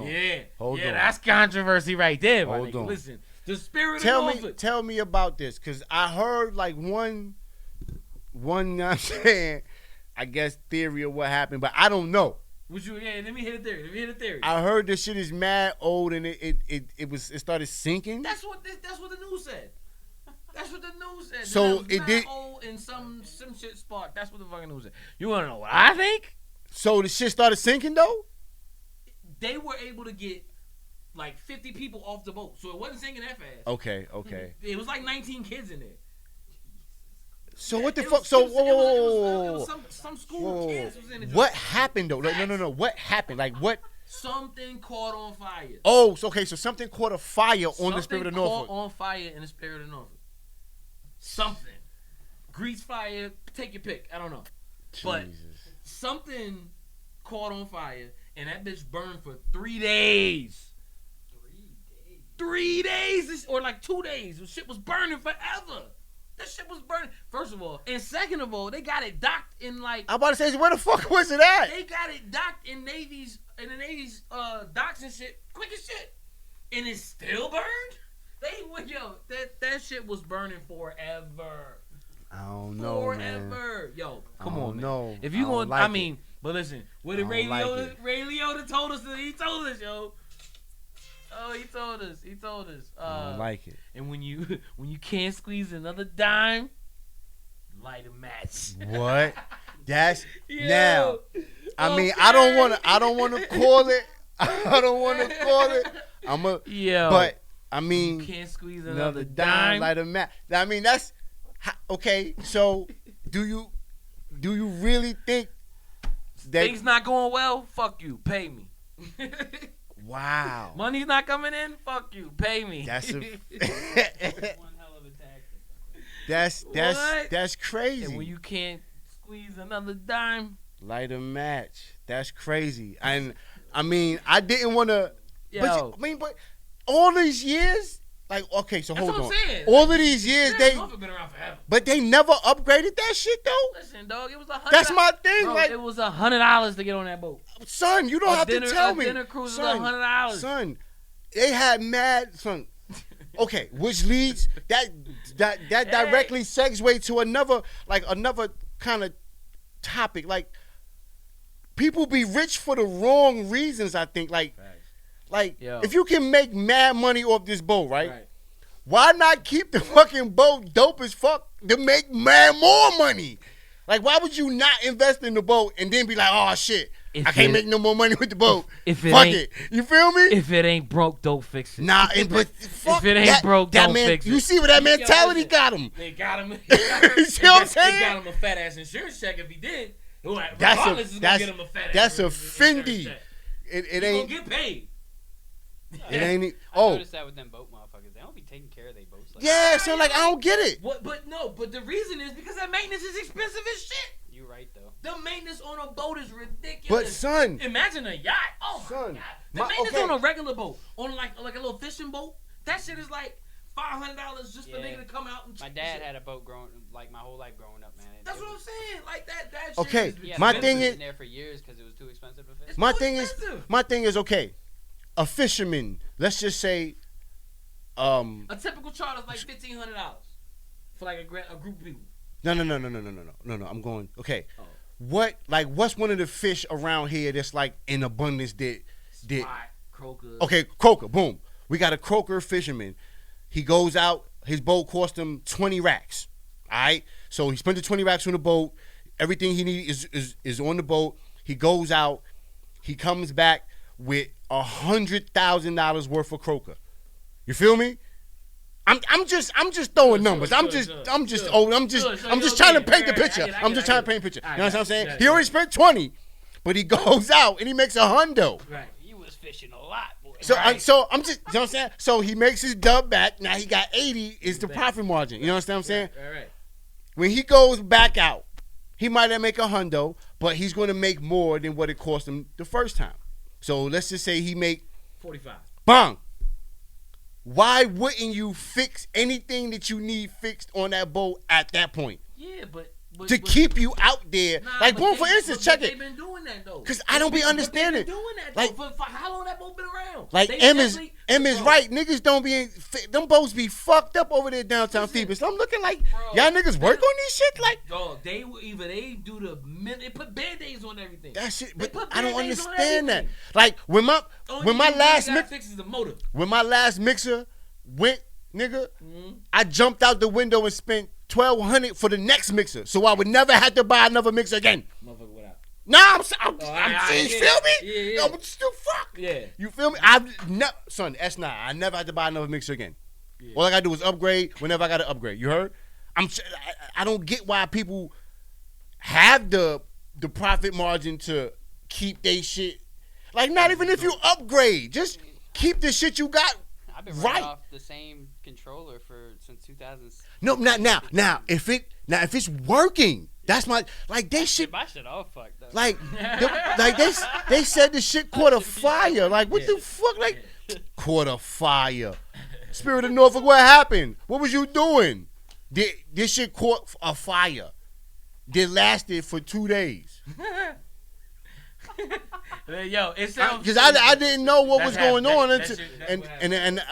Yeah. Hold on. That's controversy right there, my Hold nigga. on. Listen, the Spirit Tell of Norfolk. Tell me about this, cause I heard like one, you know what I'm saying, I guess theory of what happened, but I don't know. Let me hit a theory. I heard this shit is mad old and it started sinking. That's what the news said. That's what the news said. So it it did. Old and some shit sparked. That's what the fucking news said. You wanna know what I think? So the shit started sinking though. They were able to get like 50 people off the boat, so it wasn't sinking that fast. Okay. It was like 19 kids in there. So what the It fuck? was- So it whoa. was some school kids was in it. What happened though? Like, no. What happened? Like what? Something caught on fire. Oh, so okay. So something caught a fire on the Spirit of Something Norfolk. caught on fire in the Spirit of Norfolk. Something. Grease fire. Take your pick. I don't know. But Jesus. something caught on fire, and that bitch burned for 3 days. 3 days, or like 2 days. The shit was burning forever. That shit was burning. First of all, and second of all, they got it docked in like. I'm about to say, where the fuck was it at? They got it docked in the Navy's docks and shit, quick as shit, and it still burned. That shit was burning forever. I don't know, man. Forever, yo, come I don't on, man. know. If you I don't going, like I mean, but listen, what did I Ray don't like Liotta? it. Ray Liotta told us. He told us, yo. Oh, he told us. I don't like it. And when you can't squeeze another dime, light a match. What? That's Yo, now. I mean, okay. I don't want to call it. I don't want to call it. Yo, But I mean, you can't squeeze another another dime, dime. light a match. I mean, that's okay. So, do you really think that? Things not going well. Fuck you. Pay me. Wow. Money's not coming in. Fuck you. Pay me. That's a. One hell of a tactic. What? that's crazy. And when you can't squeeze another dime, Light a match. That's crazy. And I mean, I didn't want to. yo, But all these years, like, okay, so that's hold what on. I'm saying. All of these years, Spirit of Norfolk been around forever. but they never upgraded that shit though. Listen, dog, it was $100. That's my thing. Bro, like, it was $100 to get on that boat. son, you don't have to tell me. Dinner cruise was son, $100. son, they had mad son. Okay, which leads that directly segues to another kind of topic. Like, people be rich for the wrong reasons. I think Yo. if you can make mad money off this boat, right? Why not keep the fucking boat dope as fuck to make mad more money? Like, why would you not invest in the boat and then be like, oh shit, I can't make no more money with the boat. Fuck it. You feel me? If it ain't broke, don't fix it. Nah, but fuck if it ain't that, broke, that don't man, fix it. You see what that mentality listen, got him? They got him. You see what I'm saying? They got him a fat ass insurance check if he did. That's Regardless, it's gonna get him a fat that's ass a insurance Fendi. check. It He ain't. gonna get paid. It ain't. I Oh, noticed that with them boat motherfuckers. They don't be taking care of their boats. Like yeah. So like, I don't get it. What? But the reason is because that maintenance is expensive as shit. You right though. The maintenance on a boat is ridiculous. But son, Imagine a yacht. Oh my Son, god. The maintenance okay. on a regular boat, on like a little fishing boat, that shit is like $500 just for Yeah. nigga to come out and My dad had a boat growing like my whole life growing up, man. That's what I'm saying. Like that shit Okay, is Yeah, my the boat thing was is- in there for years because it was too expensive to fish. It's my too thing expensive. is okay. A fisherman, let's just say, A typical charter is like $1,500 for like a group of people. no. I'm going. Okay, Oh. what's one of the fish around here that's like in abundance that Spot, croaker. okay, croaker, boom. We got a croaker fisherman. He goes out. His boat cost him 20 racks. All right. So he spent the 20 racks on the boat. Everything he needs is on the boat. He goes out. He comes back with $100,000 worth of croaker. You feel me? I'm just throwing numbers. I'm just trying to paint the picture. I'm just trying to paint the picture. You know what I'm saying? He already spent 20, but he goes out and he makes $100. Right. You was fishing a lot, boy. So I'm just, you know what I'm saying? So he makes his dub back. Now he got 80 is the profit margin. You know what I'm saying? Right. When he goes back out, he might not make $100, but he's going to make more than what it cost him the first time. So let's just say he make 45. Bang. Why wouldn't you fix anything that you need fixed on that boat at that point? Yeah, but keep you out there. Like, boom, for instance, check it. They've been doing that, though. Because I don't be understanding. They've been doing that, like, though. For how long that boat been around? Like, M is right. Niggas don't be, them boats be fucked up over there downtown Phoenix. So I'm looking like, y'all niggas work on these shit? Like, dog, they do they put band-aids on everything. That shit, They but put I don't Band-Aids on understand that. everything. Like, when my last fixes the motor. when my last mixer went, nigga, I jumped out the window and spent $1,200 for the next mixer, so I would never have to buy another mixer again. Motherfucker, what out? Nah, I'm yeah, you feel me? Yeah. Yo, but still fuck. Yeah. You feel me? Son, S9, I never had to buy another mixer again. Yeah. All I gotta do is upgrade whenever I gotta upgrade. You heard? I don't get why people have the profit margin to keep they shit. Like, not even if you upgrade, just keep the shit you got. I've been running off the same controller since 2000. No, now if it's working, that's my they shit. My shit all fucked up. Like they said the shit caught a fire. Like, what the fuck? Like, caught a fire. Spirit of Norfolk, what happened? What was you doing? This shit caught a fire. That lasted for 2 days. Yo, it sounds because I didn't know what was going on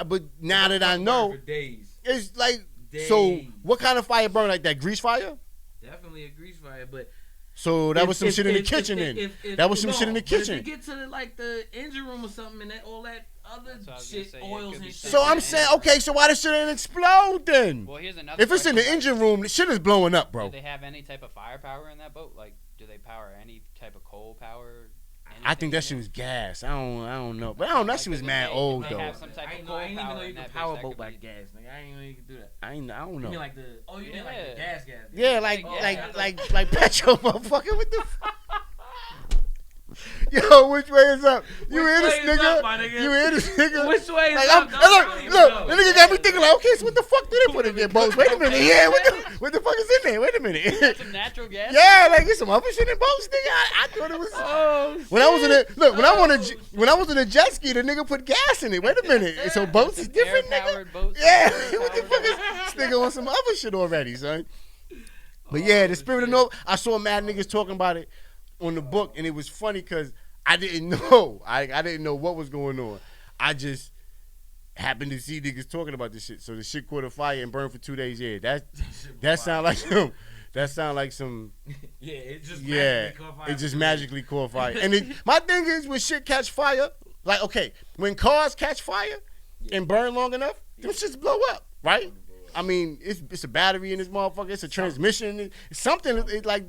but now that I know, for days. it's like so. What kind of fire burned like that? Grease fire? Definitely a grease fire, but so that was some shit in the kitchen. That was some shit in the kitchen. If you get to the engine room or something and all that other shit, oils and shit. So I'm saying, okay, so why the shit ain't explode then? Well, here's another. If it's in the engine room, the shit is blowing up, bro. Do they have any type of firepower in that boat? Like, do they power any type of coal power? I think that shit was gas. I don't know, but I don't know. That shit was mad old though. Have some type I of ain't coal even power know you in could that power bitch. boat by gas, nigga. I ain't know you could do that. I don't know. You mean like the gas? Yeah, like petrol, motherfucker. What the fuck? Yo, which way is up? You hear this nigga? You hear this nigga? Which way is like, up? Look, the nigga got me thinking like, okay, so what the fuck did they put in there, boats? Wait a minute, yeah, what the fuck is in there? Wait a minute. Some natural gas. Yeah, like there's some other shit in boats, nigga. I thought it was. When I was in a jet ski, the nigga put gas in it. Wait a minute, so boats is different, nigga. Boats. Yeah, what the fuck is this nigga on some other shit already, son? But yeah, the Spirit of Norfolk. I saw mad niggas talking about it on the book, and it was funny because I didn't know. I didn't know what was going on. I just happened to see niggas talking about this shit. So the shit caught a fire and burned for 2 days. Yeah, that sound like some. That sound like some. Yeah, it just magically caught fire. And my thing is, when shit catch fire, like, okay, when cars catch fire and burn long enough, them shits blow up, right? I mean, it's a battery in this motherfucker. It's a transmission. It's something. It's like,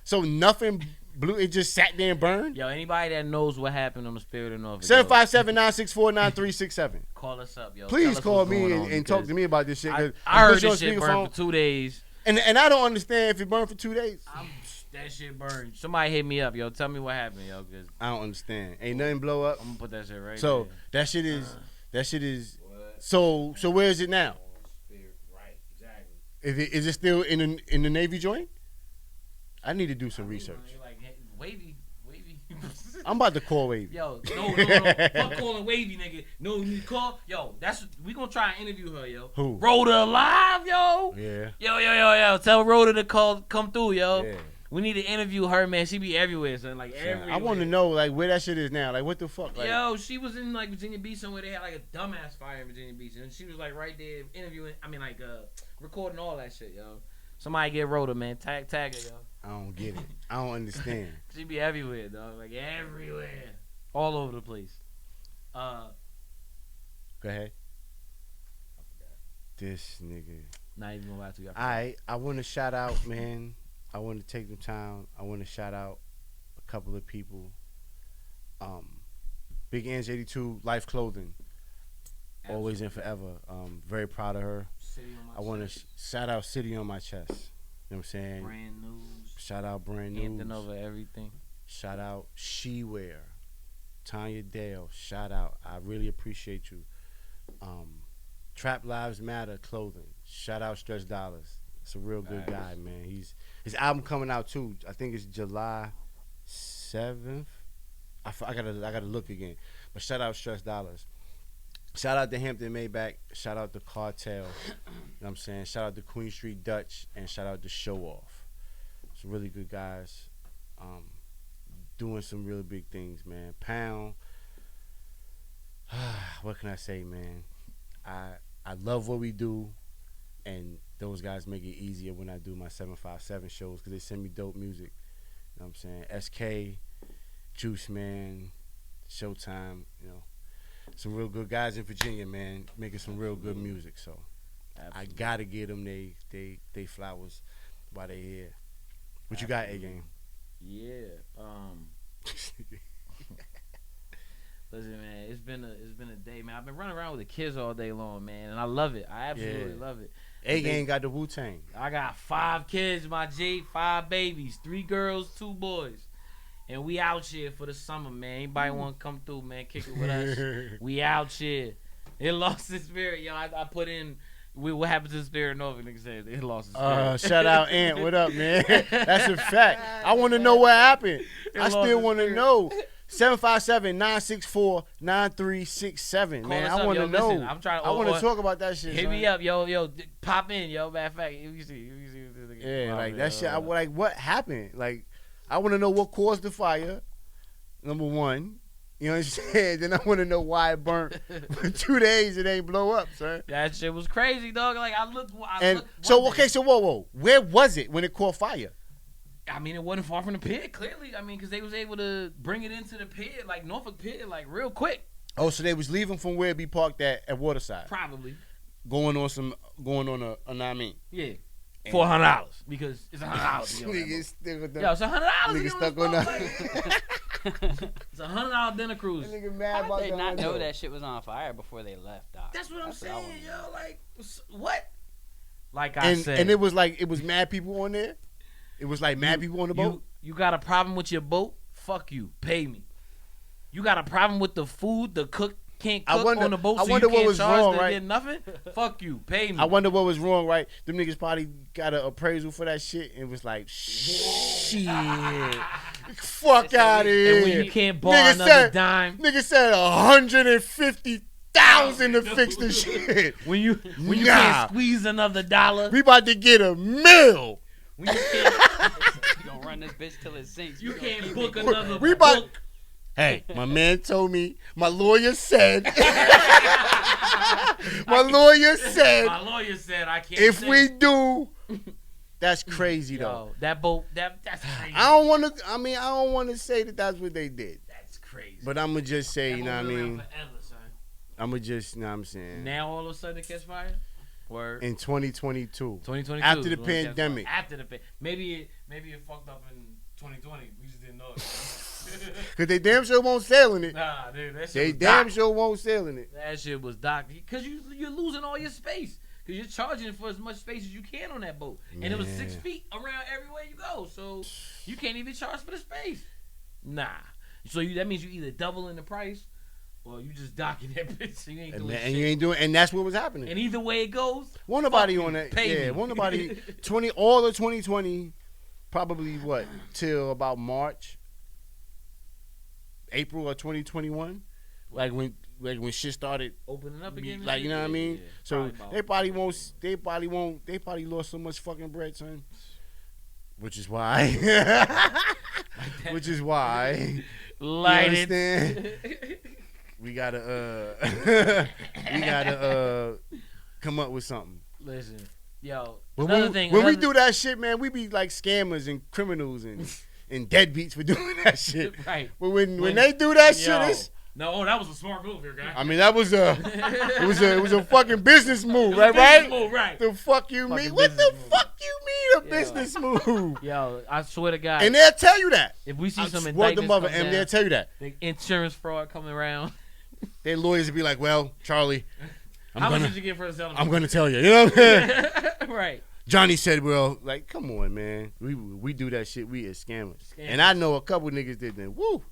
so nothing blew. It just sat there and burned. Yo, anybody that knows what happened on the Spirit of Norfolk, 757-964-9367. call us up, yo. Please call me and talk to me about this shit. I heard this shit burned for 2 days. And I don't understand if it burned for 2 days. That shit burned. Somebody hit me up, yo. Tell me what happened, yo. Cause I don't understand. Ain't nothing blow up. I'm gonna put that shit right so there. that shit is. So where is it now? Right, exactly. Is it still in the Navy joint? I need to do some research. Like, wavy. I'm about to call Wavy. Yo, no. Fuck calling Wavy, nigga. No, you call. Yo, we gonna try and interview her, yo. Who? Rhoda Alive, yo. Yeah. Yo. Tell Rhoda to come through, yo. Yeah. We need to interview her, man. She be everywhere, son. Like, everywhere. I want to know, like, where that shit is now. Like, what the fuck? Like, yo, she was in, like, Virginia Beach somewhere. They had, like, a dumbass fire in Virginia Beach. And she was, like, right there interviewing, recording all that shit, yo. Somebody get Rhoda, man. Tag her, yo. I don't get it. I don't understand. She be everywhere, dog. Like, everywhere. All over the place. Go Go ahead. I forgot. This nigga. Not even gonna lie to you. I want to shout out, man. I want to take the time. I want to shout out a couple of people. Big Ange 82 Life Clothing. Always and forever. Very proud of her. City on my I want to shout out City on my chest. You know what I'm saying? Brand news. Shout out Brand News. Hampton over everything. Shout out She Wear. Tanya Dale. Shout out. I really appreciate you. Trap Lives Matter Clothing. Shout out Stretch Dollars. It's a real good guy, man. His album coming out too. I think it's July 7th. I gotta look again. But shout out Stretch Dollars. Shout out to Hampton Maybach. Shout out to Cartel. You know what I'm saying? Shout out to Queen Street Dutch. And shout out to Show Off. Some really good guys. Doing some really big things, man. Pound. What can I say, man? I love what we do. And those guys make it easier when I do my 757 shows because they send me dope music. You know what I'm saying? SK, Juice Man, Showtime, you know. Some real good guys in Virginia, man, making some real good music. So I gotta give them they flowers while they here. What you got, A-Game? Yeah. Listen, man, it's been a day, man. I've been running around with the kids all day long, man, and I love it. I absolutely love it. A-Game got the Wu-Tang. I got 5 kids, my G, 5 babies, 3 girls, 2 boys. And we out here for the summer, man. Anybody want to come through, man, kick it with us. We out here. It lost its spirit, yo. I put in, what happened to the spirit? No, nigga said it lost its spirit. Shout out Ant. What up, man? That's a fact. I want to know what happened. I still want to know. 757-964-9367, man. I want to know. Listen, I'm trying to, I want to talk about that shit. Hit me up, yo. Pop in, yo. Matter of fact, you see. Yeah, like that shit. Like, what happened? Like, I want to know what caused the fire. Number one, you know what I'm saying. Then I want to know why it burnt for 2 days. It ain't blow up, son. That shit was crazy, dog. Like I looked. So whoa, where was it when it caught fire? I mean, it wasn't far from the pit, clearly. I mean, because they was able to bring it into the pit, like Norfolk Pit, like real quick. Oh, so they was leaving from where it be parked at Waterside. Probably. Going on a I mean. Yeah. $400 because it's $100. Niggas still with yo, it's $100. Niggas stuck on that. It's $100 dinner cruise. Nigga mad How about did they not that. know that shit was on fire before they left, Doc? That's what I'm what I saying, wanna yo. Like, what? Like I said. And it was mad people on there? It was like mad people on the boat? You got a problem with your boat? Fuck you. Pay me. You got a problem with the food, the cook can't cook on the boat, so you can't charge to get nothing? Fuck you. Pay me. I wonder what was wrong, right? Them niggas probably got an appraisal for that shit and was like, shit. Fuck out of here. And when you can't borrow another dime. Nigga said $150,000 to fix the shit. When you can't squeeze another dollar. We about to get $1 million. When you can't, You gonna run this bitch till it sinks. you can't book another We about. book. Hey, my man told me. My lawyer said. My lawyer said. My lawyer said I can't. If sing. we do, that's crazy though. Yo, that boat, that's crazy. I don't want to. I mean, I don't want to say that that's what they did. That's crazy. But I'm gonna just say, That you know what I boat been around mean. forever, son. I'm gonna just, you know what I'm saying. Now all of a sudden it catch fire. Word. In 2022. 2022. After the is when it catch pandemic. fire. After the maybe it fucked up in 2020. We just didn't know it. Cause they damn sure won't sail in it. Nah, dude, that shit They was damn docked. sure won't sail in it. That shit was docked. Because you're losing all your space. Because you're charging for as much space as you can on that boat. And it was 6 Yeah. feet around everywhere you go. So you can't even charge for the space. Nah. So that means you either doubling the price or you just docking that bitch. So you ain't doing shit. And you ain't doing, and that's what was happening. And either way it goes, Won't nobody fuck on you, that. pay Yeah, me. won't nobody. All of 2020, probably what till about March, April of 2021, like when shit started. opening up again. Like, you know what I mean? Yeah, So probably they probably lost so much fucking bread, son. Which is why. Which is why. light You it. understand? We gotta come up with something. Listen, yo. When Another thing. we do that shit, man, we be like scammers and criminals and deadbeats for doing that shit. Right. But when they do that Yo. shit, No, that was a smart move here, guy. I mean, that was it was a fucking business move, right? Business move, right. The fuck you mean? Fucking What the business move. fuck you mean a business move? Yo, I swear to God. And they'll tell you that. If we see I some swear to indictments mother, come and down, they'll tell you that. the insurance fraud coming around. Their lawyers will be like, well, Charlie, How much did you get for the settlement? I'm gonna tell you. You know what I'm saying? Right. Johnny said, well, like, come on, man. We do that shit. We is scammers. And I know a couple niggas did that. Woo.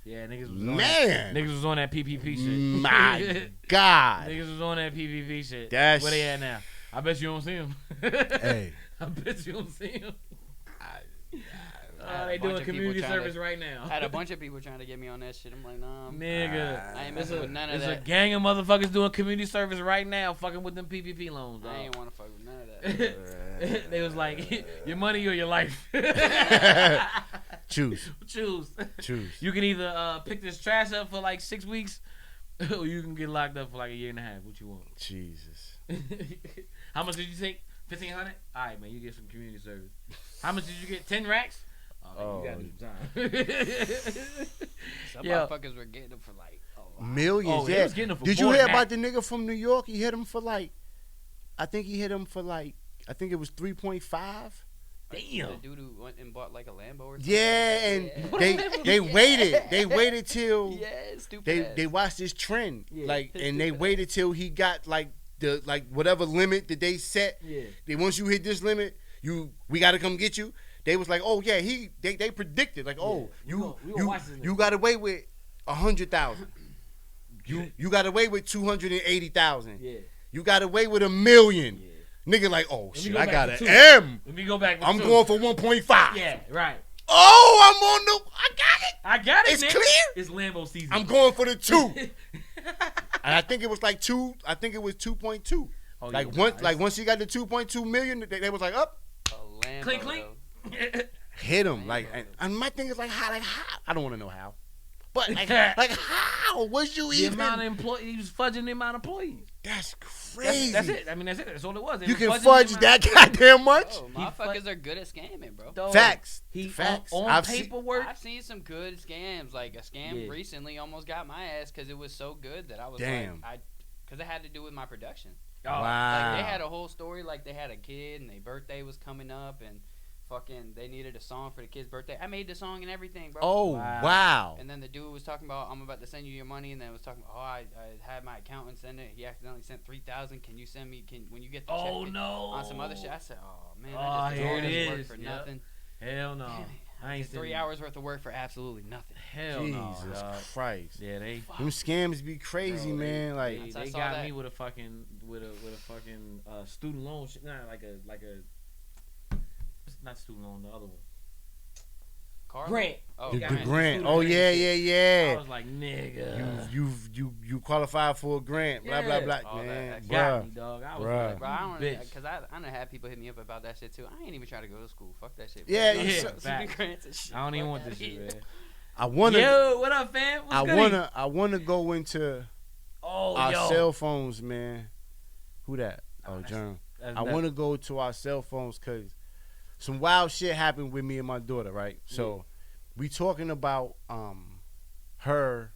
Yeah, niggas was Man. Niggas was on that PPP shit. My God. Niggas was on that PPP shit. That's- Where they at now? I bet you don't see them. Hey. I bet you don't see them. had They a bunch doing of people community trying to- service right now. I had a bunch of people trying to get me on that shit. I'm like, nah, Nigga. I ain't messing with none of There's a that. gang of motherfuckers doing community service right now, fucking with them PPP loans, dog. I ain't want to fuck with none of that. They was like, your money or your life. Choose. Choose. Choose. You can either pick this trash up for like 6 weeks, or you can get locked up for like a year and a half. What you want? Jesus. How much did you take? 1,500. All right, man. You get some community service. How much did you get? 10 racks. Oh, man, you got some time. Some Yo. motherfuckers were getting them for like a lot. Millions, Oh, they yeah. was getting them for Did you more hear than about that. the nigga from New York? He hit him for like, I think it was 3.5. The Damn. dude who went and bought like a Lambo or something. Yeah, and Yeah. they waited. They waited till Yeah, stupid. they watched this trend. Yeah. Like, and they waited till he got like the whatever limit that they set. Yeah. They once you hit this limit, we got to come get you. They was like, oh yeah, they predicted like, oh We gonna watch this you nigga. got away with 100,000. You got away with 280,000. Yeah. You got away with $1 million. Yeah. Nigga like, oh Let me shit, go I back got to an two. M. Let me go back. I'm two. going for 1.5. Yeah, right. Oh, I'm on the. I got it. I got it. It's nigga. clear? It's Lambo season. I'm going for the 2. And I think it was like 2. I think it was 2.2. Oh, Like yeah, once you got the 2.2 million, they was like up, A Lambo, Clink, clink. though. hit him. Like, and my thing is like how I don't want to know how, but like how was you the even? amount of employees, he was fudging the amount of employees. That's crazy. That's it. I mean, that's it. That's all it was. They You was can fudging fudge the amount that of- goddamn much. Oh, He motherfuckers are good at scamming, bro. Dog, Facts. He Facts. on I've seen- paperwork. I've seen some good scams. Like a scam Yeah. recently almost got my ass because it was so good that I was Damn. like, because it had to do with my production. Oh, Wow. Like they had a whole story, like they had a kid and their birthday was coming up and fucking they needed a song for the kid's birthday. I made the song and everything, bro. Oh Wow. wow. And then the dude was talking about, I'm about to send you your money, and then was talking about, oh, I had my accountant send it. He accidentally sent 3,000. Can you send me? When you get the check? Oh no. On some other shit, I said, oh man, Oh, I just did all here it this work is. for Yep. nothing. Hell no. I ain't 3 hours worth of work for absolutely nothing. Hell no. Jesus dog. Christ. Yeah, they Them scams be crazy, Bro, man. Like Once I they saw got that- me with a fucking student loan shit. Nah, like a it's not student loan, the other one. Car Grant. Oh, the got me. grant. Student Oh grant yeah, shit. yeah, I was like, nigga. You qualified for a grant. Blah blah Yeah. blah. All that Man, extra. Got bruh. me, dog. I was Bruh. like, Bro, I don't, bitch. because I done had people hit me up about that shit too. I ain't even trying to go to school. Fuck that shit. Yeah, Bro. yeah, Student facts. grants and shit. I don't even Fuck want outta this shit, here. man. I wanna. Yo, what up, fam? What's I wanna go into Oh, our yo. cell phones, man. Who that? Oh, John. That's- I want to go to our cell phones because some wild shit happened with me and my daughter, right? So we talking about her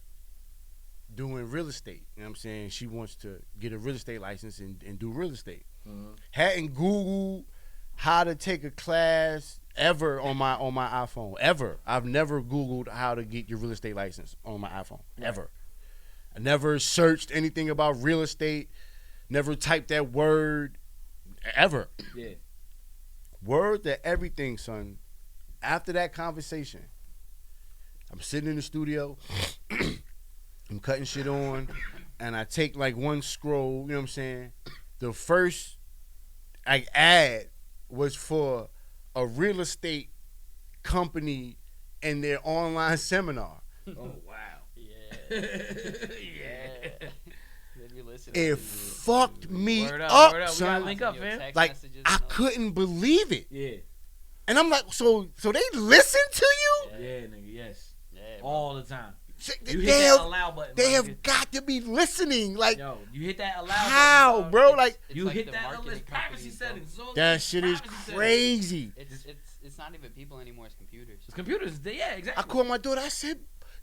doing real estate. You know what I'm saying? She wants to get a real estate license and do real estate. Mhm. Hadn't Googled how to take a class ever on my iPhone. Ever. I've never Googled how to get your real estate license on my iPhone. Ever. I never searched anything about real estate. Never typed that word. Ever. Yeah. Word to everything, son. After that conversation, I'm sitting in the studio. I'm cutting shit on, and I take like one scroll. You know what I'm saying? The first ad was for a real estate company and their online seminar. Oh, wow. Yeah. Yeah. If you listen, It fucked me Word up, up, word up. We son. gotta link up, fam. Like I couldn't believe it, Yeah. and I'm like, so they listen to you? Yeah, nigga, yes. Yeah, bro. All the time. They, You hit that have, allow button. they my have nigga. got to be listening. Like Yo, you hit that allow how, button, dog. bro? Like It's You like hit the that marketing it's privacy companies, bro. settings. So that it's shit is privacy settings. crazy. It's not even people anymore. It's computers. It's computers. Yeah, I exactly. called my daughter. I said,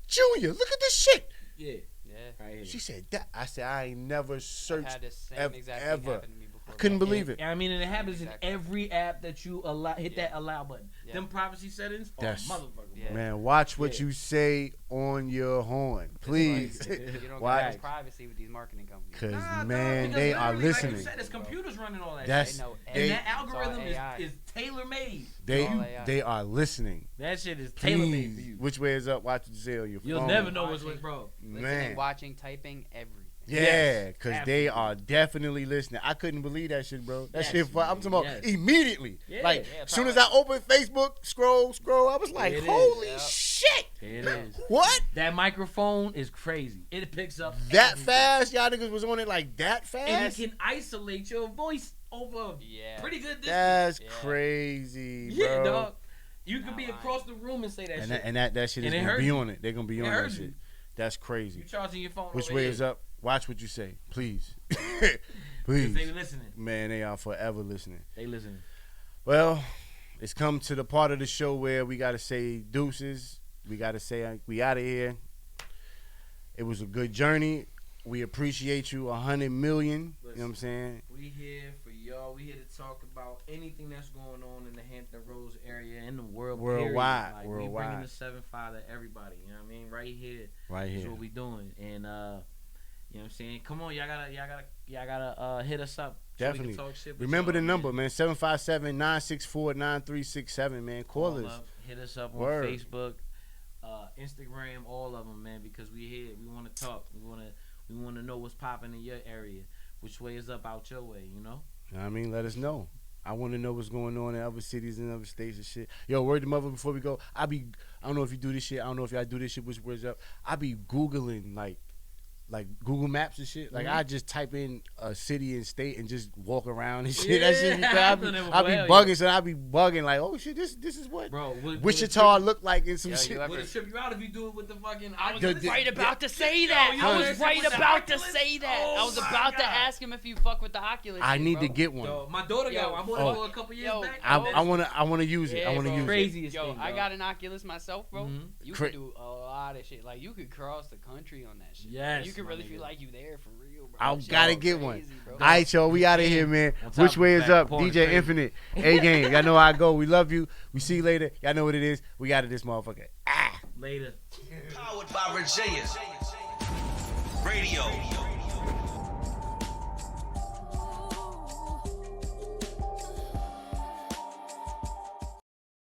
Junior, look at this shit. Yeah. Yeah. Right here. She said that. I said I ain't never I've searched had the same ev- exact ever. thing happen to me before. Couldn't believe it. And I mean, and it happens Exactly. in every app that you hit that allow button. Yeah. Them privacy settings, That's- motherfucker. Yeah. Man, watch what Yeah. you say on your horn, please. You don't Why? got privacy with these marketing companies. Cause Nah, man, because they are literally, listening. Like you said, it's computers running all that That's shit. They know they- And that It's all algorithm AI. is tailor made. they all AI. they are listening. That shit is tailor made for Please, you. which way is up? Watch what you say on your You'll phone. never know what's what, bro. Listening, Man. watching, typing, everything. Yeah, Yes, because they absolutely. are definitely listening. I couldn't believe that shit, bro. That Yes, shit fun. I'm talking about yes. immediately. Yeah, like, yeah, as soon as I opened Facebook, scroll, I was like, It is. holy Yep. shit. It is. What? That microphone is crazy. It picks up That everything. fast? Y'all niggas was on it like that And fast? it can isolate your voice over Yeah. pretty good distance. That's Yeah. crazy, Yeah, bro. dog. You could Not be lying. across the room and say that And shit. that shit is And it gonna hurt be you. on it. They're gonna be It on that hurt shit. you. That's crazy. You charging your phone Which over way here. is up? Watch what you say, please. 'Cause Please. they listening. Man, they are forever listening. They listening. Well, it's come to the part of the show where we gotta say deuces. We gotta say we out of here. It was a good journey. We appreciate you 100 million. You know what I'm saying? We here for y'all. We here to talk about anything that's going on in the Hampton Roads area in the world. Worldwide, period. Like, worldwide. We bringing the 7-5 to everybody. You know what I mean? Right here. Right That's here. what we doing. And you know what I'm saying? Come on, y'all gotta hit us up. So we Definitely. can talk shit with Remember y'all, the number, man. 757-964-9367, man. Call us. up, hit us up Word. on Facebook, Instagram, all of them, man. Because we here. We want to talk. We want to know what's popping in your area. Which way is up out your way? You know. You know what I mean? Let us know. I want to know what's going on in other cities and other states and shit. Yo, word to mother before we go. I don't know if you do this shit. I don't know if y'all do this shit. Which words up? I be Googling like Google Maps and shit. Like I just type in a city and state and just walk around and shit. That shit be Yeah, crazy. I've done that I be before, bugging, so I be bugging like, oh shit, this is what Bro, Wichita look like in some Yo, shit. you ever- Would it trip you out if you do it with the fucking? I was The- right about to say Yo, that. you I know was that shit right with the about to Oculus? say that. Oh I was my about to God. ask him if you fuck with the Oculus. I shit, need bro. to get one. Yo, my daughter got one. I bought Oh. it for a couple years Yo, back. I wanna use it. Yeah, I wanna bro. use it. Craziest Yo, thing, I bro. got an Oculus myself, bro. Mhm. You Cra- could do a lot of shit. Like you could cross the country on that shit. Yes, you could my really nigga. feel like you there for real, bro. I That shit gotta go get one. crazy, bro. All right, y'all, we out of here, man. On top Which of way the is fact, up? porn is DJ crazy. Infinite, A Game. Y'all know how I go. We love you. We see you later. Y'all know what it is. We out of this motherfucker. Later. Powered by Virginia. Radio.